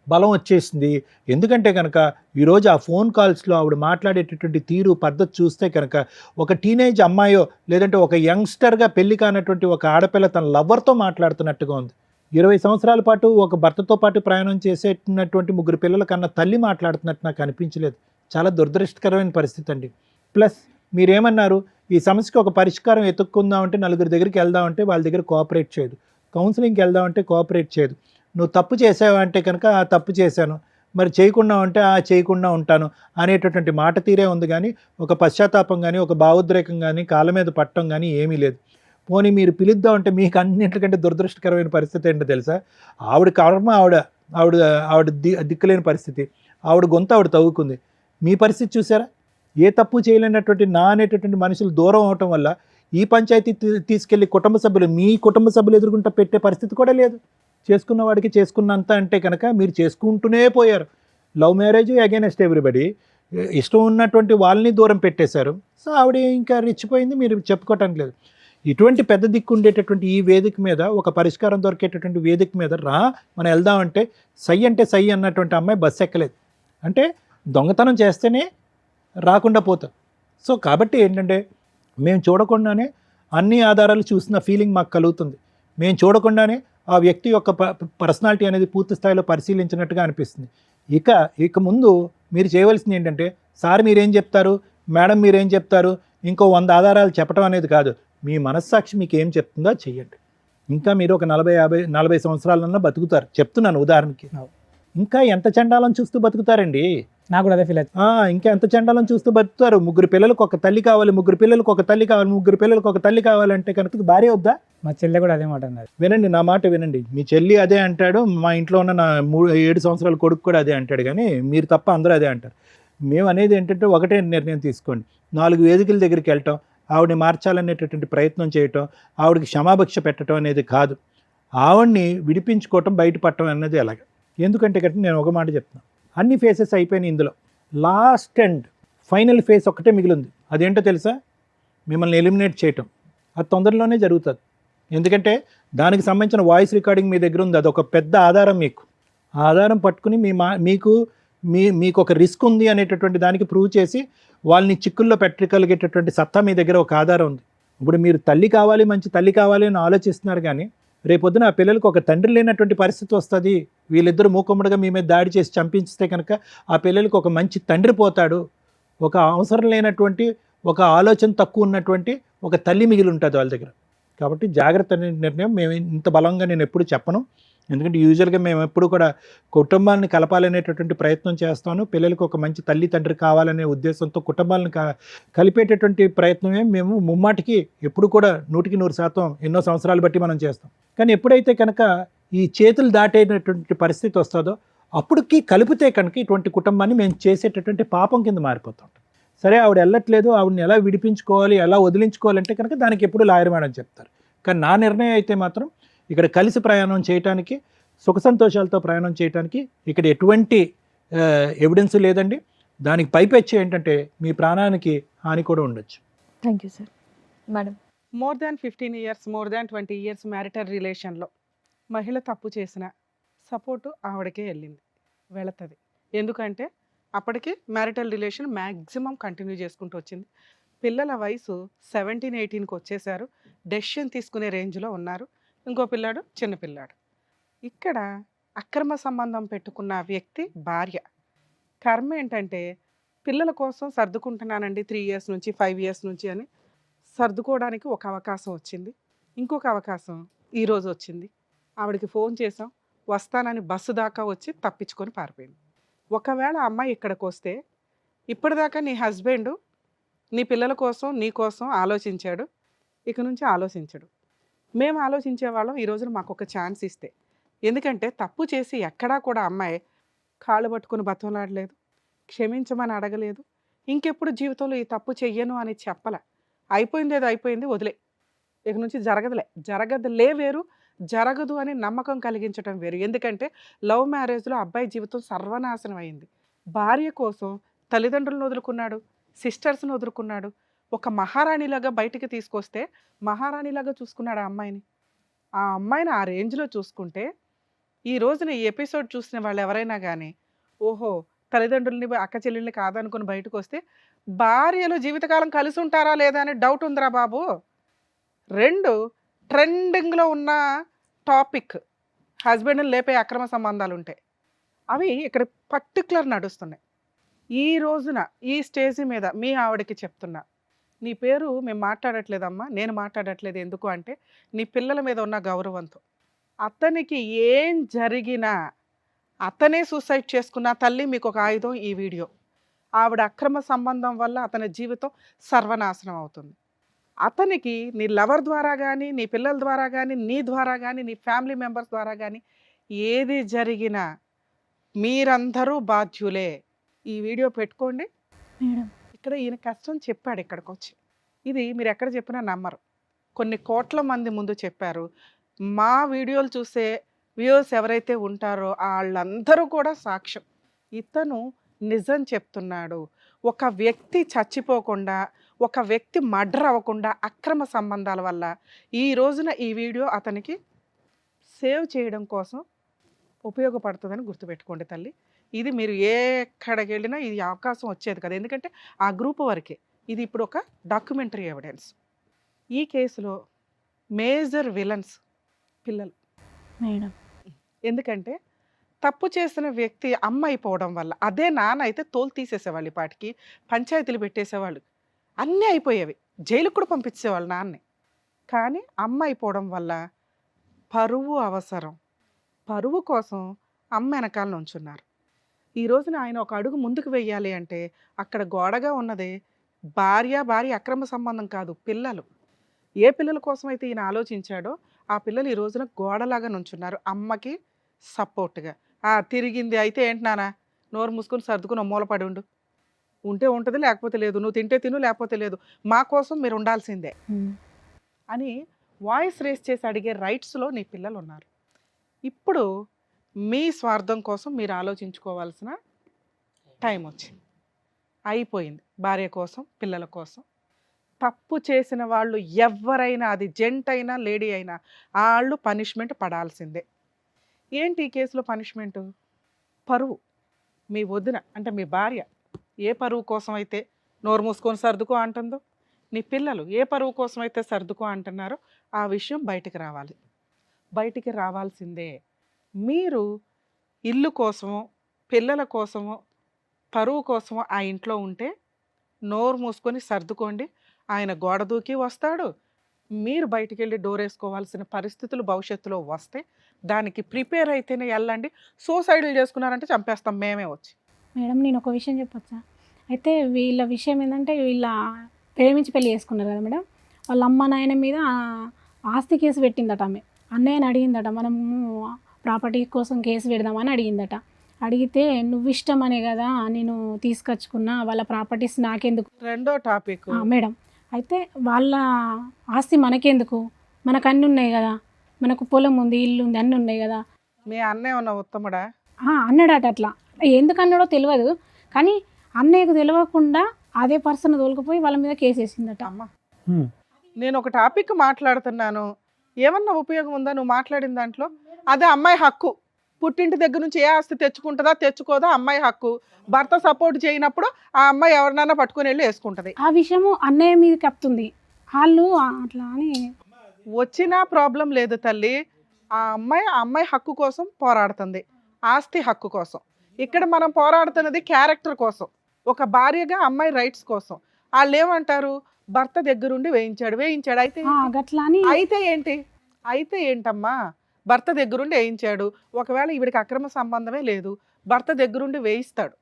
బలం వచ్చేసింది. ఎందుకంటే కనుక ఈరోజు ఆ ఫోన్ కాల్స్లో ఆవిడ మాట్లాడేటటువంటి తీరు పద్ధతి చూస్తే కనుక ఒక టీనేజ్ అమ్మాయో లేదంటే ఒక యంగ్స్టర్గా పెళ్లి కానటువంటి ఒక ఆడపిల్ల తన లవ్వర్తో మాట్లాడుతున్నట్టుగా ఉంది. 20 సంవత్సరాల పాటు ఒక భర్తతో పాటు ప్రయాణం చేసేటటువంటి 3 పిల్లల కన్నా తల్లి మాట్లాడుతున్నట్టు నాకు అనిపించలేదు. చాలా దురదృష్టకరమైన పరిస్థితి అండి. ప్లస్ మీరేమన్నారు, ఈ సమస్యకి ఒక పరిష్కారం ఎత్తుక్కుందామంటే 4 దగ్గరికి వెళ్దామంటే వాళ్ళ దగ్గర కోఆపరేట్ చేయదు, కౌన్సిలింగ్కి వెళ్దామంటే కోఆపరేట్ చేయదు, నువ్వు తప్పు చేసావంటే కనుక ఆ తప్పు చేశాను, మరి చేయకుండా ఉంటే ఆ చేయకుండా ఉంటాను అనేటటువంటి మాట తీరే ఉంది. కానీ ఒక పశ్చాత్తాపం కానీ ఒక భావోద్రేకం కానీ కాళ్ళ మీద పట్టడం కానీ ఏమీ లేదు. పోనీ మీరు పిలుద్దామంటే మీకు అన్నింటికంటే దురదృష్టకరమైన పరిస్థితి ఏంటో తెలుసా, ఆవిడ కర్మ ఆవిడ దిక్కులేని పరిస్థితి, ఆవిడ గొంతు ఆవిడ తవ్వుకుంది. మీ పరిస్థితి చూసారా, ఏ తప్పు చేయలేనటువంటి నా అనేటటువంటి మనుషులు దూరం అవటం వల్ల ఈ పంచాయతీ తీసుకెళ్ళి మీ కుటుంబ సభ్యులు ఎదుర్కొంటూ పెట్టే పరిస్థితి కూడా లేదు. చేసుకున్న వాడికి చేసుకున్నంత అంటే కనుక మీరు చేసుకుంటూనే పోయారు. లవ్ మ్యారేజ్ అగైనెస్ట్ ఎవ్రీబడి, ఇష్టం ఉన్నటువంటి వాళ్ళని దూరం పెట్టేశారు. సో ఆవిడ ఇంకా రెచ్చిపోయింది, మీరు చెప్పుకోవటానికి లేదు. ఇటువంటి పెద్ద దిక్కు ఉండేటటువంటి ఈ వేదిక మీద ఒక పరిష్కారం దొరికేటటువంటి వేదిక మీద మనం వెళ్దామంటే సై అంటే సై అన్నటువంటి అమ్మాయి బస్సు ఎక్కలేదు. అంటే దొంగతనం చేస్తేనే రాకుండా పోతాం. సో కాబట్టి ఏంటంటే మేము చూడకుండానే అన్ని ఆధారాలు చూసిన ఫీలింగ్ మాకు కలుగుతుంది. మేము చూడకుండానే ఆ వ్యక్తి యొక్క పర్సనాలిటీ అనేది పూర్తి స్థాయిలో పరిశీలించినట్టుగా అనిపిస్తుంది. ఇక ముందు మీరు చేయవలసింది ఏంటంటే, సార్ మీరేం చెప్తారు, మేడం మీరేం చెప్తారు, ఇంకో 100 ఆధారాలు చెప్పడం అనేది కాదు, మీ మనస్సాక్షి మీకు ఏం చెప్తుందో చెయ్యండి. ఇంకా మీరు ఒక 40 సంవత్సరాలన్నా బతుకుతారు, చెప్తున్నాను ఉదాహరణకి. ఇంకా ఎంత చండాలం చూస్తూ బతుకుతారండి, నాకు కూడా అదే ఫీల్ అవుతుంది. ఇంకా ఎంత చండాలం చూస్తూ బతుకుతారు. 3 పిల్లలకు ఒక తల్లి కావాలి, 3 పిల్లలకు ఒక తల్లి కావాలి, 3 పిల్లలకు ఒక తల్లి కావాలంటే కనుక భార్య వద్దా? మా చెల్లె కూడా అదే మాట అన్నది. వినండి, నా మాట వినండి. మీ చెల్లి అదే అంటాడు, మా ఇంట్లో ఉన్న నా 7 సంవత్సరాల కొడుకు కూడా అదే అంటాడు, కానీ మీరు తప్ప అందరూ అదే అంటారు. మేము అనేది ఏంటంటే ఒకటే నిర్ణయం తీసుకోండి. 4 వేదికల దగ్గరికి వెళ్ళటం, ఆవిడని మార్చాలనేటటువంటి ప్రయత్నం చేయటం, ఆవిడకి క్షమాభిక్ష పెట్టడం అనేది కాదు, ఆవిడ్ని విడిపించుకోవటం, బయటపడటం అన్నది ఎలాగ. ఎందుకంటే కనుక నేను ఒక మాట చెప్తున్నాను, అన్ని ఫేసెస్ అయిపోయినాయి, ఇందులో లాస్ట్ అండ్ ఫైనల్ ఫేస్ ఒకటే మిగిలింది. అదేంటో తెలుసా, మిమ్మల్ని ఎలిమినేట్ చేయటం. అది తొందరలోనే జరుగుతుంది. ఎందుకంటే దానికి సంబంధించిన వాయిస్ రికార్డింగ్ మీ దగ్గర ఉంది, అదొక పెద్ద ఆధారం. మీకు ఆ ఆధారం పట్టుకుని మీకు ఒక రిస్క్ ఉంది అనేటటువంటి దానికి ప్రూవ్ చేసి వాళ్ళని చిక్కుల్లో పెట్టగలిగేటటువంటి సత్తా మీ దగ్గర ఒక ఆధారం ఉంది. ఇప్పుడు మీరు తల్లి కావాలి, మంచి తల్లి కావాలి అని ఆలోచిస్తున్నారు, కానీ రేపొద్దున ఆ పిల్లలకు ఒక తండ్రి లేనటువంటి పరిస్థితి వస్తుంది. వీళ్ళిద్దరూ మూకుమ్మడిగా మీ మీద దాడి చేసి చంపించితే కనుక ఆ పిల్లలకు ఒక మంచి తండ్రి పోతాడు, ఒక అవసరం లేనటువంటి, ఒక ఆలోచన తక్కువ ఉన్నటువంటి ఒక తల్లి మిగిలి ఉంటుంది వాళ్ళ దగ్గర. కాబట్టి జాగ్రత్త అనే నిర్ణయం మేము ఇంత బలంగా నేను ఎప్పుడు చెప్పను. ఎందుకంటే యూజువల్గా మేము ఎప్పుడు కూడా కుటుంబాన్ని కలపాలనేటటువంటి ప్రయత్నం చేస్తాను. పిల్లలకు ఒక మంచి తల్లి తండ్రి కావాలనే ఉద్దేశంతో కుటుంబాలను కలిపేటటువంటి ప్రయత్నమే మేము ముమ్మాటికి ఎప్పుడు కూడా 100% ఎన్నో సంవత్సరాలు బట్టి మనం చేస్తాం. కానీ ఎప్పుడైతే కనుక ఈ చేతులు దాటేటటువంటి పరిస్థితి వస్తుందో అప్పటికి కలిపితే కనుక ఇటువంటి కుటుంబాన్ని మేము చేసేటటువంటి పాపం కింద మారిపోతాం. సరే ఆవిడ వెళ్ళట్లేదు, ఆవిడని ఎలా విడిపించుకోవాలి, ఎలా వదిలించుకోవాలంటే కనుక దానికి ఎప్పుడు లాయర్ మేడం చెప్తారు. కానీ నా నిర్ణయం అయితే మాత్రం ఇక్కడ కలిసి ప్రయాణం చేయడానికి, సుఖ సంతోషాలతో ప్రయాణం చేయడానికి ఇక్కడ ఎటువంటి ఎవిడెన్స్ లేదండి. దానికి పైపెచ్చి ఏంటంటే మీ ప్రాణానికి హాని కూడా ఉండొచ్చు. Thank you sir. Madam, more than 15 years, more than 20 years marital రిలేషన్లో మహిళ తప్పు చేసిన సపోర్టు ఆవిడకే వెళ్తుంది, వెళుతుంది. ఎందుకంటే అప్పటికి మ్యారిటల్ రిలేషన్ మ్యాక్సిమం కంటిన్యూ చేసుకుంటూ వచ్చింది. పిల్లల వయసు 17-18కి వచ్చేసారు. డెసిషన్ తీసుకునే రేంజ్లో ఉన్నారు. ఇంకో పిల్లాడు చిన్నపిల్లాడు. ఇక్కడ అక్రమ సంబంధం పెట్టుకున్న వ్యక్తి భార్య. కర్మ ఏంటంటే పిల్లల కోసం సర్దుకుంటున్నానండి 3 ఇయర్స్ నుంచి 5 ఇయర్స్ నుంచి అని సర్దుకోవడానికి ఒక అవకాశం వచ్చింది. ఇంకొక అవకాశం ఈరోజు వచ్చింది. ఆవిడకి ఫోన్ చేసాం, వస్తానని బస్సు దాకా వచ్చి తప్పించుకొని పారిపోయింది. ఒకవేళ అమ్మాయి ఇక్కడికి వస్తే ఇప్పటిదాకా నీ హస్బెండ్ నీ పిల్లల కోసం నీ కోసం ఆలోచించాడు, ఇక నుంచి ఆలోచించడు. మేము ఆలోచించేవాళ్ళం. ఈ రోజున మాకు ఒక ఛాన్స్ ఇస్తే, ఎందుకంటే తప్పు చేసి ఎక్కడా కూడా అమ్మాయి కాళ్ళు పట్టుకుని బతంలాడలేదు, క్షమించమని అడగలేదు, ఇంకెప్పుడు జీవితంలో ఈ తప్పు చెయ్యను అని చెప్పలే. అయిపోయింది ఏదో అయిపోయింది, వదిలే, ఇక నుంచి జరగదులే వేరు, జరగదు అని నమ్మకం కలిగించడం వేరు. ఎందుకంటే లవ్ మ్యారేజ్లో అబ్బాయి జీవితం సర్వనాశనం అయింది. భార్య కోసం తల్లిదండ్రులను వదులుకున్నాడు, సిస్టర్స్ని వదులుకున్నాడు. ఒక మహారాణిలాగా బయటికి తీసుకొస్తే మహారాణిలాగా చూసుకున్నాడు ఆ అమ్మాయిని. ఆ అమ్మాయిని ఆ రేంజ్లో చూసుకుంటే ఈ రోజున ఈ ఎపిసోడ్ చూసిన వాళ్ళు ఎవరైనా కానీ ఓహో తల్లిదండ్రుల్ని అక్క చెల్లెల్ని కాదనుకుని బయటకు వస్తే భార్యలు జీవితకాలం కలిసి ఉంటారా లేదా అని డౌట్ ఉందిరా బాబు. 2 ట్రెండింగ్లో ఉన్న టాపిక్ హస్బెండ్ని లేపే అక్రమ సంబంధాలు ఉంటాయి. అవి ఇక్కడ పర్టికులర్ నడుస్తున్నాయి. ఈ రోజున ఈ స్టేజ్ మీద మీ ఆవిడకి చెప్తున్నా, నీ పేరు మేము మాట్లాడట్లేదమ్మా, నేను మాట్లాడట్లేదు. ఎందుకు అంటే నీ పిల్లల మీద ఉన్న గౌరవంతో. అతనికి ఏం జరిగినా అతనే సూసైడ్ చేసుకున్న తల్లి మీకు ఒక ఆయుధం ఈ వీడియో. ఆవిడ అక్రమ సంబంధం వల్ల అతని జీవితం సర్వనాశనం అవుతుంది. అతనికి నీ లవర్ ద్వారా కానీ నీ పిల్లల ద్వారా కానీ నీ ద్వారా కానీ నీ ఫ్యామిలీ మెంబర్స్ ద్వారా కానీ ఏది జరిగినా మీరందరూ బాధ్యులే. ఈ వీడియో పెట్టుకోండి. మేడం ఇక్కడ ఈయన కష్టం చెప్పాడు ఇక్కడికి వచ్చి. ఇది మీరు ఎక్కడ చెప్పినా నమ్మరు. కొన్ని కోట్ల మంది ముందు చెప్పారు. మా వీడియోలు చూసే వ్యూవర్స్ ఎవరైతే ఉంటారో వాళ్ళందరూ కూడా సాక్ష్యం. ఇతను నిజం చెప్తున్నాడు. ఒక వ్యక్తి చచ్చిపోకుండా, ఒక వ్యక్తి మర్డర్ అవ్వకుండా అక్రమ సంబంధాల వల్ల ఈ రోజున ఈ వీడియో అతనికి సేవ్ చేయడం కోసం ఉపయోగపడుతుందని గుర్తుపెట్టుకోండి తల్లి. ఇది మీరు ఎక్కడికి వెళ్ళినా ఇది అవకాశం వచ్చేది కదా, ఎందుకంటే ఆ గ్రూప్ వరకే. ఇది ఇప్పుడు ఒక డాక్యుమెంటరీ ఎవిడెన్స్. ఈ కేసులో మేజర్ విలన్స్ పిల్లలు. మేడం ఎందుకంటే తప్పు చేసిన వ్యక్తి అమ్మ అయిపోవడం వల్ల, అదే నాన్న అయితే తోలు తీసేసేవాళ్ళు, ఈ పాటికి పంచాయతీలు పెట్టేసేవాళ్ళు, అన్నీ అయిపోయేవి, జైలుకు కూడా పంపించేవాళ్ళు నాన్నే. కానీ అమ్మ అయిపోవడం వల్ల పరువు అవసరం, పరువు కోసం అమ్మ వెనకాల నుంచున్నారు. ఈ రోజున ఆయన ఒక అడుగు ముందుకు వెయ్యాలి అంటే అక్కడ గోడగా ఉన్నదే భార్య అక్రమ సంబంధం కాదు, పిల్లలు. ఏ పిల్లల కోసం అయితే ఈయన ఆలోచించాడో ఆ పిల్లలు ఈ రోజున గోడలాగా నుంచున్నారు అమ్మకి సపోర్ట్గా. తిరిగింది అయితే ఏంటి నాన్న, నోరు మూసుకొని సర్దుకుని మూలపడి ఉండు, ఉంటే ఉంటుంది లేకపోతే లేదు, నువ్వు తింటే తిను లేకపోతే లేదు, మా కోసం మీరు ఉండాల్సిందే అని వాయిస్ రేస్ చేసి అడిగే రైట్స్లో నీ పిల్లలు ఉన్నారు. ఇప్పుడు మీ స్వార్థం కోసం మీరు ఆలోచించుకోవాల్సిన టైం వచ్చింది, అయిపోయింది. భార్య కోసం, పిల్లల కోసం. తప్పు చేసిన వాళ్ళు ఎవరైనా, అది జెంట్ అయినా లేడీ అయినా, వాళ్ళు పనిష్మెంట్ పడాల్సిందే. ఏంటి ఈ కేసులో పనిష్మెంటు? పరువు. మీ వదిన అంటే మీ భార్య ఏ పరువు కోసం అయితే నోరు మూసుకొని సర్దుకో అంటుందో, నీ పిల్లలు ఏ పరువు కోసం అయితే సర్దుకో అంటున్నారో ఆ విషయం బయటికి రావాలి, బయటికి రావాల్సిందే. మీరు ఇల్లు కోసమో పిల్లల కోసమో పరువు కోసమో ఆ ఇంట్లో ఉంటే నోరు మూసుకొని సర్దుకోండి. ఆయన గోడ దూకి వస్తాడు, మీరు బయటికి వెళ్ళి డోర్ వేసుకోవాల్సిన పరిస్థితులు భవిష్యత్తులో వస్తే దానికి ప్రిపేర్ అయితేనే వెళ్ళండి. సూసైడ్లు చేసుకున్నారంటే చంపేస్తాం మేమే వచ్చి. మేడం నేను ఒక విషయం చెప్పొచ్చా? అయితే వీళ్ళ విషయం ఏంటంటే వీళ్ళ ప్రేమించి పెళ్లి చేసుకున్నారు కదా మేడం, వాళ్ళ అమ్మ నాయన మీద ఆస్తి కేసు పెట్టిందట. ఆమె అన్నయ్యని అడిగిందట, మనము ప్రాపర్టీ కోసం కేసు పెడదామని అడిగిందట. అడిగితే నువ్వు ఇష్టమనే కదా నేను తీసుకొచ్చుకున్నా, వాళ్ళ ప్రాపర్టీస్ నాకెందుకు. రెండో టాపిక్ మేడం అయితే వాళ్ళ ఆస్తి మనకెందుకు, మనకు అన్నీ ఉన్నాయి కదా, మనకు పొలం ఉంది, ఇల్లు ఉంది, అన్నీ ఉన్నాయి కదా. మీ అన్నయ్య ఉన్న ఉత్తముడా? అన్నాడట. అట్లా ఎందుకు అన్నాడో తెలియదు, కానీ అన్నయ్యకు తెలియకుండా అదే పర్సన్ తోలుకుపోయి వాళ్ళ మీద కేసు వేసిందట. అమ్మ నేను ఒక టాపిక్ మాట్లాడుతున్నాను, ఏమన్నా ఉపయోగం ఉందా నువ్వు మాట్లాడిన దాంట్లో? అదే అమ్మాయి హక్కు, పుట్టింటి దగ్గర నుంచి ఏ ఆస్తి తెచ్చుకుంటుందా తెచ్చుకోదా అమ్మాయి హక్కు. భర్త సపోర్ట్ చేయనప్పుడు ఆ అమ్మాయి ఎవరినైనా పట్టుకుని వెళ్ళి వేసుకుంటది. ఆ విషయము అన్నయ్య మీద కప్పుతుంది. వాళ్ళు అట్లా అని వచ్చినా ప్రాబ్లం లేదు తల్లి. ఆ అమ్మాయి హక్కు కోసం పోరాడుతుంది, ఆస్తి హక్కు కోసం. ఇక్కడ మనం పోరాడుతున్నది క్యారెక్టర్ కోసం, ఒక భార్యగా అమ్మాయి రైట్స్ కోసం. వాళ్ళు ఏమంటారు, భర్త దగ్గరుండి వేయించాడు అయితే గట్లా అని అయితే ఏంటమ్మా, భర్త దగ్గరుండి వేయించాడు. ఒకవేళ ఈవిడికి అక్రమ సంబంధమే లేదు, భర్త దగ్గరుండి వేయిస్తాడు.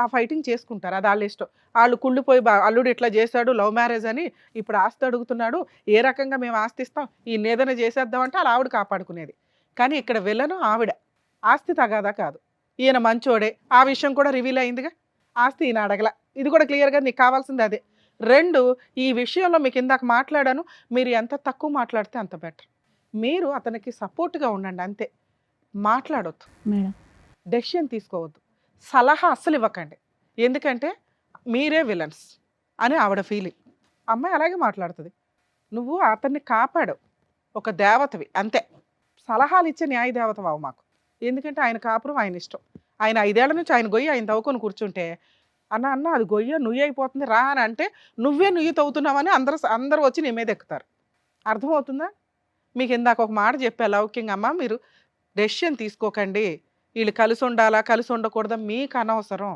ఆ ఫైటింగ్ చేసుకుంటారు, అది వాళ్ళ ఇష్టం. వాళ్ళు కుళ్ళిపోయి అల్లుడు ఇట్లా చేశాడు, లవ్ మ్యారేజ్ అని ఇప్పుడు ఆస్తి అడుగుతున్నాడు, ఏ రకంగా మేము ఆస్తి ఇస్తాం, ఈ నేదన చేసేద్దామంటే అలా ఆవిడ కాపాడుకునేది. కానీ ఇక్కడ విలను ఆవిడ, ఆస్తి తగాదా కాదు. ఈయన మంచోడే, ఆ విషయం కూడా రివీల్ అయిందిగా. ఆస్తి ఈయన అడగల, ఇది కూడా క్లియర్గా నీకు కావాల్సింది అదే. 2, ఈ విషయంలో మీకు ఇందాక మాట్లాడాను, మీరు ఎంత తక్కువ మాట్లాడితే అంత బెటర్. మీరు అతనికి సపోర్ట్గా ఉండండి అంతే, మాట్లాడొద్దు, మేడం డెసిషన్ తీసుకోవద్దు, సలహా అస్సలు ఇవ్వకండి. ఎందుకంటే మీరే విలన్స్ అని ఆవిడ ఫీలింగ్. అమ్మాయి అలాగే మాట్లాడుతుంది. నువ్వు అతన్ని కాపాడు, ఒక దేవతవి అంతే. సలహాలు ఇచ్చే న్యాయ దేవతవావు మాకు. ఎందుకంటే ఆయన కాపురం ఆయన ఇష్టం. ఆయన 5 ఏళ్ల నుంచి ఆయన గొయ్యి ఆయన తవ్వుకొని కూర్చుంటే, అన్న అది గొయ్య నుయ్యి అయిపోతుంది రా అని అంటే, నువ్వే నుయ్యి తవ్వుతున్నావని అందరూ వచ్చి నీ మీద ఎక్కుతారు. అర్థమవుతుందా? మీకు ఇందాక ఒక మాట చెప్పా, లౌకింగ్ అమ్మ, మీరు డెసిషన్ తీసుకోకండి, వీళ్ళు కలిసి ఉండాలా కలిసి ఉండకూడదా మీకు అనవసరం.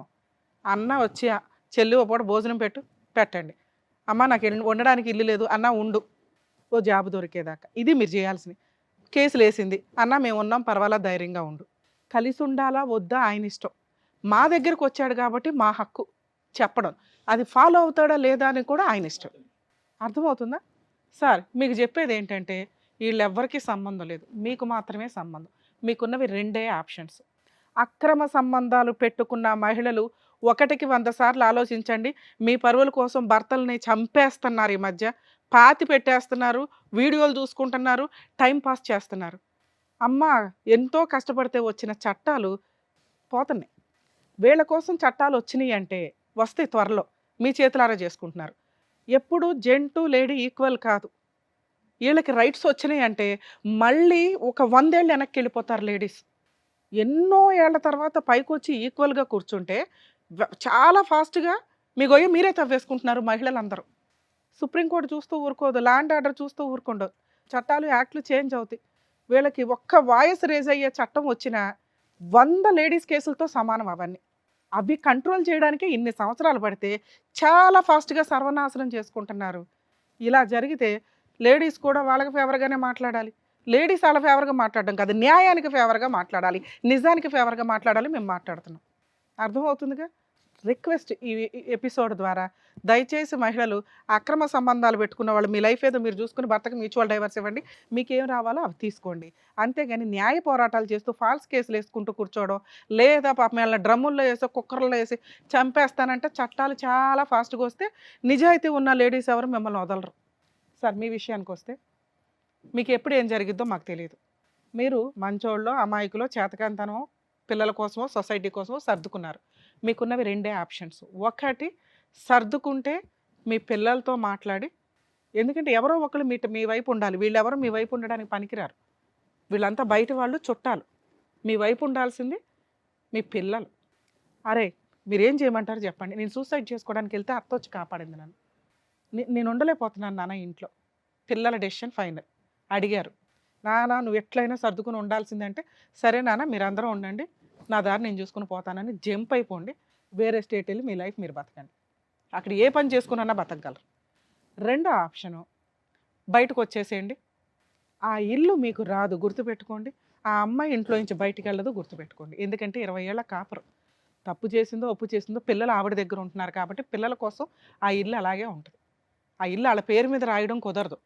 అన్న వచ్చి చెల్లి ఒక పూట భోజనం పెట్టండి. అమ్మ నాకు ఉండడానికి ఇల్లు లేదు అన్న, ఉండు ఓ జాబ్ దొరికేదాకా. ఇది మీరు చేయాల్సింది. కేసులు వేసింది అన్న, మేము ఉన్నాం పర్వాలా, ధైర్యంగా ఉండు. కలిసి ఉండాలా వద్దా ఆయన ఇష్టం. మా దగ్గరకు వచ్చాడు కాబట్టి మా హక్కు చెప్పడం, అది ఫాలో అవుతాడా లేదా అని కూడా ఆయన ఇష్టం. అర్థమవుతుందా? సార్ మీకు చెప్పేది ఏంటంటే, వీళ్ళెవ్వరికీ సంబంధం లేదు, మీకు మాత్రమే సంబంధం. మీకున్నవి 2 ఆప్షన్స్. అక్రమ సంబంధాలు పెట్టుకున్న మహిళలు 1కి 100 సార్లు ఆలోచించండి. మీ పరువుల కోసం భర్తల్ని చంపేస్తున్నారు, ఈ మధ్య పాతి పెట్టేస్తున్నారు, వీడియోలు చూసుకుంటున్నారు, టైం పాస్ చేస్తున్నారు. అమ్మ ఎంతో కష్టపడితే వచ్చిన చట్టాలు పోతున్నాయి. వీళ్ళ కోసం చట్టాలు వచ్చినాయి అంటే, వస్తే త్వరలో మీ చేతులారా చేసుకుంటున్నారు. ఎప్పుడు జెంటు లేడీ ఈక్వల్ కాదు. వీళ్ళకి రైట్స్ వచ్చినాయి అంటే మళ్ళీ ఒక 100 ఏళ్ళు వెనక్కి వెళ్ళిపోతారు లేడీస్. ఎన్నో ఏళ్ల తర్వాత పైకి వచ్చి ఈక్వల్గా కూర్చుంటే చాలా ఫాస్ట్గా మీ గొయ్య మీరే తవ్వేసుకుంటున్నారు మహిళలందరూ. సుప్రీంకోర్టు చూస్తూ ఊరుకోదు, ల్యాండ్ ఆర్డర్ చూస్తూ ఊరుకోండు, చట్టాలు యాక్ట్లు చేంజ్ అవుతాయి. వీళ్ళకి ఒక్క వాయిస్ రేజ్ అయ్యే చట్టం వచ్చిన 100 లేడీస్ కేసులతో సమానం అవన్నీ. అవి కంట్రోల్ చేయడానికి ఇన్ని సంవత్సరాలు పడితే చాలా ఫాస్ట్గా సర్వనాశనం చేసుకుంటున్నారు. ఇలా జరిగితే లేడీస్ కూడా వాళ్ళకి ఫేవర్గానే మాట్లాడాలి. లేడీస్ వాళ్ళ ఫేవర్గా మాట్లాడడం కాదు, న్యాయానికి ఫేవర్గా మాట్లాడాలి, నిజానికి ఫేవర్గా మాట్లాడాలి. మేము మాట్లాడుతున్నాం, అర్థమవుతుందిగా. రిక్వెస్ట్ ఈ ఎపిసోడ్ ద్వారా, దయచేసి మహిళలు అక్రమ సంబంధాలు పెట్టుకున్న వాళ్ళు మీ లైఫ్ ఏదో మీరు చూసుకుని భర్తకు మ్యూచువల్ డైవర్స్ ఇవ్వండి, మీకేం రావాలో అవి తీసుకోండి. అంతేగాని న్యాయ పోరాటాలు చేస్తూ ఫాల్స్ కేసులు వేసుకుంటూ కూర్చోవడం, లేదా పాపం వాళ్ళని డ్రమ్ముల్లో వేసి కుక్కర్లో వేసి చంపేస్తానంటే చట్టాలు చాలా ఫాస్ట్గా వస్తే నిజాయితీ ఉన్న లేడీస్ ఎవరు మిమ్మల్ని వదలరు. సార్ మీ విషయానికి వస్తే, మీకు ఎప్పుడు ఏం జరిగిద్దో మాకు తెలియదు. మీరు మంచోళ్ళో అమాయకులో చేతకాంతనమో పిల్లల కోసమో సొసైటీ కోసమో సర్దుకున్నారు. మీకున్నవి 2 ఆప్షన్స్. ఒకటి, సర్దుకుంటే మీ పిల్లలతో మాట్లాడి, ఎందుకంటే ఎవరో ఒకళ్ళు మీ వైపు ఉండాలి, వీళ్ళెవరో మీ వైపు ఉండడానికి పనికిరారు. వీళ్ళంతా బయట వాళ్ళు, చుట్టాలు. మీ వైపు ఉండాల్సింది మీ పిల్లలు. అరే మీరేం చేయమంటారు చెప్పండి, నేను సూసైడ్ చేసుకోవడానికి వెళ్తే అత్త వచ్చి కాపాడింది నన్ను, నేను ఉండలేకపోతున్నాను నాన్న ఇంట్లో. పిల్లల డెసిషన్ ఫైనల్. అడిగారు, నాన్న నువ్వు ఎట్లయినా సర్దుకుని ఉండాల్సిందంటే, సరే నాన్న మీరందరూ ఉండండి, నా దారి నేను చూసుకుని పోతానని జంప్ అయిపోండి, వేరే స్టేట్ వెళ్ళి మీ లైఫ్ మీరు బతకండి, అక్కడ ఏ పని చేసుకున్నా బతకగలరు. 2వ ఆప్షను, బయటకు వచ్చేసేయండి, ఆ ఇల్లు మీకు రాదు గుర్తుపెట్టుకోండి, ఆ అమ్మాయి ఇంట్లో నుంచి బయటికి వెళ్ళదు గుర్తుపెట్టుకోండి. ఎందుకంటే 20 ఏళ్ల కాపురం, తప్పు చేసిందో ఒప్పు చేసిందో పిల్లలు ఆవిడ దగ్గర ఉంటున్నారు కాబట్టి పిల్లల కోసం ఆ ఇల్లు అలాగే ఉంటుంది. ఆ ఇల్లు వాళ్ళ పేరు మీద రాయడం కుదరదు,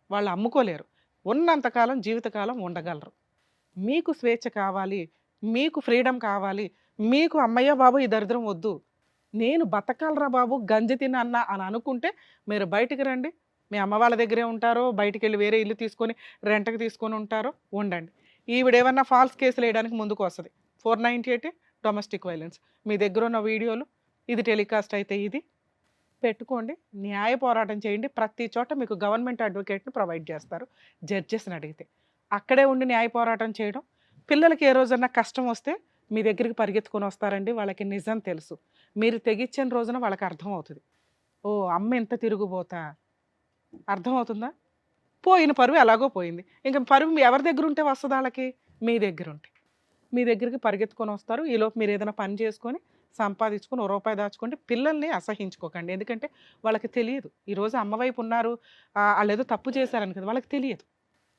వాళ్ళు అమ్ముకోలేరు, ఉన్నంతకాలం జీవితకాలం ఉండగలరు. మీకు స్వేచ్ఛ కావాలి, మీకు ఫ్రీడమ్ కావాలి, మీకు అమ్మయ్య బాబు ఈ దరిద్రం వద్దు, నేను బతకాలరా బాబు గంజి తినన్నా అని అనుకుంటే మీరు బయటికి రండి. మీ అమ్మ వాళ్ళ దగ్గరే ఉంటారో, బయటికి వెళ్ళి వేరే ఇల్లు తీసుకొని రెంట్కి తీసుకొని ఉంటారో ఉండండి. ఈవిడేమన్నా ఫాల్స్ కేసులు వేయడానికి ముందుకు వస్తుంది. 498 డొమెస్టిక్ వైలెన్స్. మీ దగ్గర ఉన్న వీడియోలు, ఇది టెలికాస్ట్ అయితే ఇది పెట్టుకోండి, న్యాయ పోరాటం చేయండి. ప్రతి చోట మీకు గవర్నమెంట్ అడ్వకేట్ని ప్రొవైడ్ చేస్తారు జడ్జెస్ని అడిగితే. అక్కడే ఉండి న్యాయ పోరాటం చేయడం, పిల్లలకి ఏ రోజన్నా కష్టం వస్తే మీ దగ్గరికి పరిగెత్తుకొని వస్తారండి. వాళ్ళకి నిజం తెలుసు. మీరు తెగిచ్చిన రోజున వాళ్ళకి అర్థమవుతుంది. ఓ అమ్మ ఎంత తిరుగుబోతా, అర్థమవుతుందా? పోయిన పరువు ఎలాగో పోయింది. ఇంకా పరువు ఎవరి దగ్గర ఉంటే వస్తుంది వాళ్ళకి? మీ దగ్గర ఉంటే. మీ దగ్గరికి పరిగెత్తుకొని వస్తారు. ఈలోపు మీరు ఏదైనా పని చేసుకొని సంపాదించుకొని రూపాయి దాచుకోండి. పిల్లల్ని అసహించుకోకండి. ఎందుకంటే వాళ్ళకి తెలియదు. ఈరోజు అమ్మ వైపు ఉన్నారు, వాళ్ళు ఏదో తప్పు చేశారని కదా, వాళ్ళకి తెలియదు.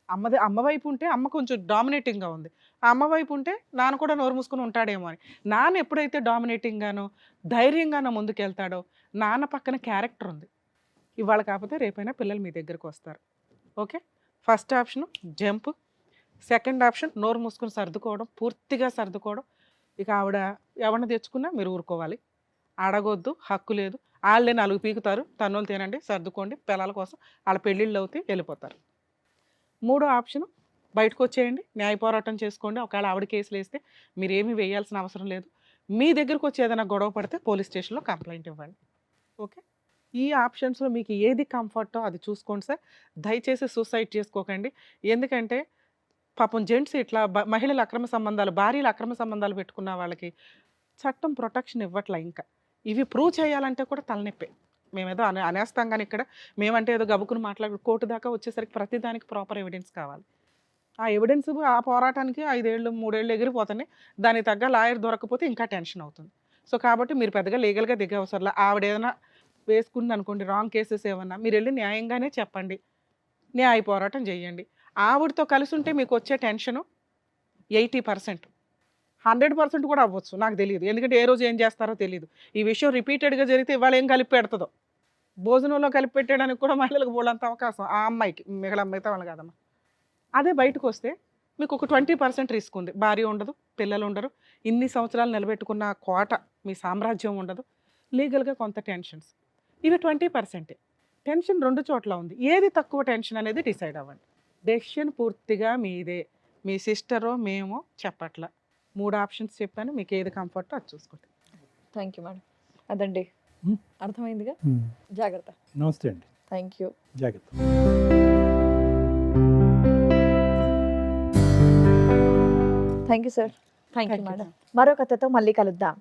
అమ్మ వైపు ఉంటే అమ్మ కొంచెం డామినేటింగ్గా ఉంది, ఆ అమ్మ వైపు ఉంటే నాన్న కూడా నోరు మూసుకొని ఉంటాడేమో అని. నాన్న ఎప్పుడైతే డామినేటింగ్గానో ధైర్యంగానో ముందుకెళ్తాడో, నాన్న పక్కన క్యారెక్టర్ ఉంది. ఇవాళ కాకపోతే రేపైనా పిల్లలు మీ దగ్గరకు వస్తారు. Okay, first option jump, second option నోరు మూసుకొని సర్దుకోవడం, పూర్తిగా సర్దుకోవడం. ఇక ఆవిడ ఎవరిని తెచ్చుకున్నా మీరు ఊరుకోవాలి, అడగొద్దు, హక్కు లేదు. వాళ్ళే 4 పీకుతారు, తన్నులు తినండి, సర్దుకోండి, పిల్లల కోసం వాళ్ళ పెళ్ళిళ్ళు అవుతాయి, వెళ్ళిపోతారు. మూడో ఆప్షన్ బయటకు వచ్చేయండి, న్యాయ పోరాటం చేసుకోండి. ఒకవేళ ఆవిడ కేసులు వేస్తే మీరేమీ వేయాల్సిన అవసరం లేదు. మీ దగ్గరకు వచ్చి ఏదైనా గొడవ పడితే పోలీస్ స్టేషన్లో కంప్లైంట్ ఇవ్వండి. ఓకే, ఈ ఆప్షన్స్లో మీకు ఏది కంఫర్టో అది చూసుకోండి సార్. దయచేసి సూసైడ్ చేసుకోకండి. ఎందుకంటే పాపం జెంట్స్ ఇట్లా మహిళల అక్రమ సంబంధాలు, భార్యల అక్రమ సంబంధాలు పెట్టుకున్న వాళ్ళకి చట్టం ప్రొటెక్షన్ ఇవ్వట్లా. ఇంకా ఇవి ప్రూవ్ చేయాలంటే కూడా తలనొప్పే. మేమేదో అనేస్తాం కానీ ఇక్కడ మేమంటే ఏదో గబుకుని మాట్లాడు, కోర్టు దాకా వచ్చేసరికి ప్రతిదానికి ప్రాపర్ ఎవిడెన్స్ కావాలి. ఆ ఎవిడెన్స్ ఆ పోరాటానికి 5 ఏళ్ళు 3 ఏళ్ళు ఎగిరిపోతున్నాయి. దానికి తగ్గ లాయర్ దొరకకపోతే ఇంకా టెన్షన్ అవుతుంది. సో కాబట్టి మీరు పెద్దగా లీగల్గా దిగే అవసరంలా. ఆవిడ ఏదైనా వేసుకుంది అనుకోండి రాంగ్ కేసెస్ ఏమన్నా, మీరు వెళ్ళి న్యాయంగానే చెప్పండి, న్యాయ పోరాటం చేయండి. ఆవిడతో కలిసి ఉంటే మీకు వచ్చే టెన్షను 80%, 100% కూడా అవ్వచ్చు, నాకు తెలియదు. ఎందుకంటే ఏ రోజు ఏం చేస్తారో తెలియదు. ఈ విషయం రిపీటెడ్గా జరిగితే ఇవాళ ఏం కలిపి పెడుతుందో. భోజనంలో కలిపి పెట్టడానికి కూడా మహిళలకు బోలంత అవకాశం ఆ అమ్మాయికి, మిగతా వాళ్ళు కాదమ్మా. అదే బయటకు వస్తే మీకు ఒక 20% రిస్క్ ఉంది. భార్య ఉండదు, పిల్లలు ఉండరు, ఇన్ని సంవత్సరాలు నిలబెట్టుకున్న కోట మీ సామ్రాజ్యం ఉండదు, లీగల్గా కొంత టెన్షన్స్. ఇవి 20%. టెన్షన్ 2 చోట్ల ఉంది. ఏది తక్కువ టెన్షన్ అనేది డిసైడ్ అవ్వండి. డెసిషన్ పూర్తిగా మీదే. మీ సిస్టరో మేమో చెప్పట్ల. 3 ఆప్షన్స్ చెప్పాను, మీకు ఏది కంఫర్టో అది చూసుకోండి. Thank you madam. అదండి, అర్థమైందిగా. జాగ్రత్త. నమస్తే అండి. Thank you. జాగ్రత్త. Thank you sir. Thank you Thank you. Madam. మరో కథతో మళ్ళీ కలుద్దాం.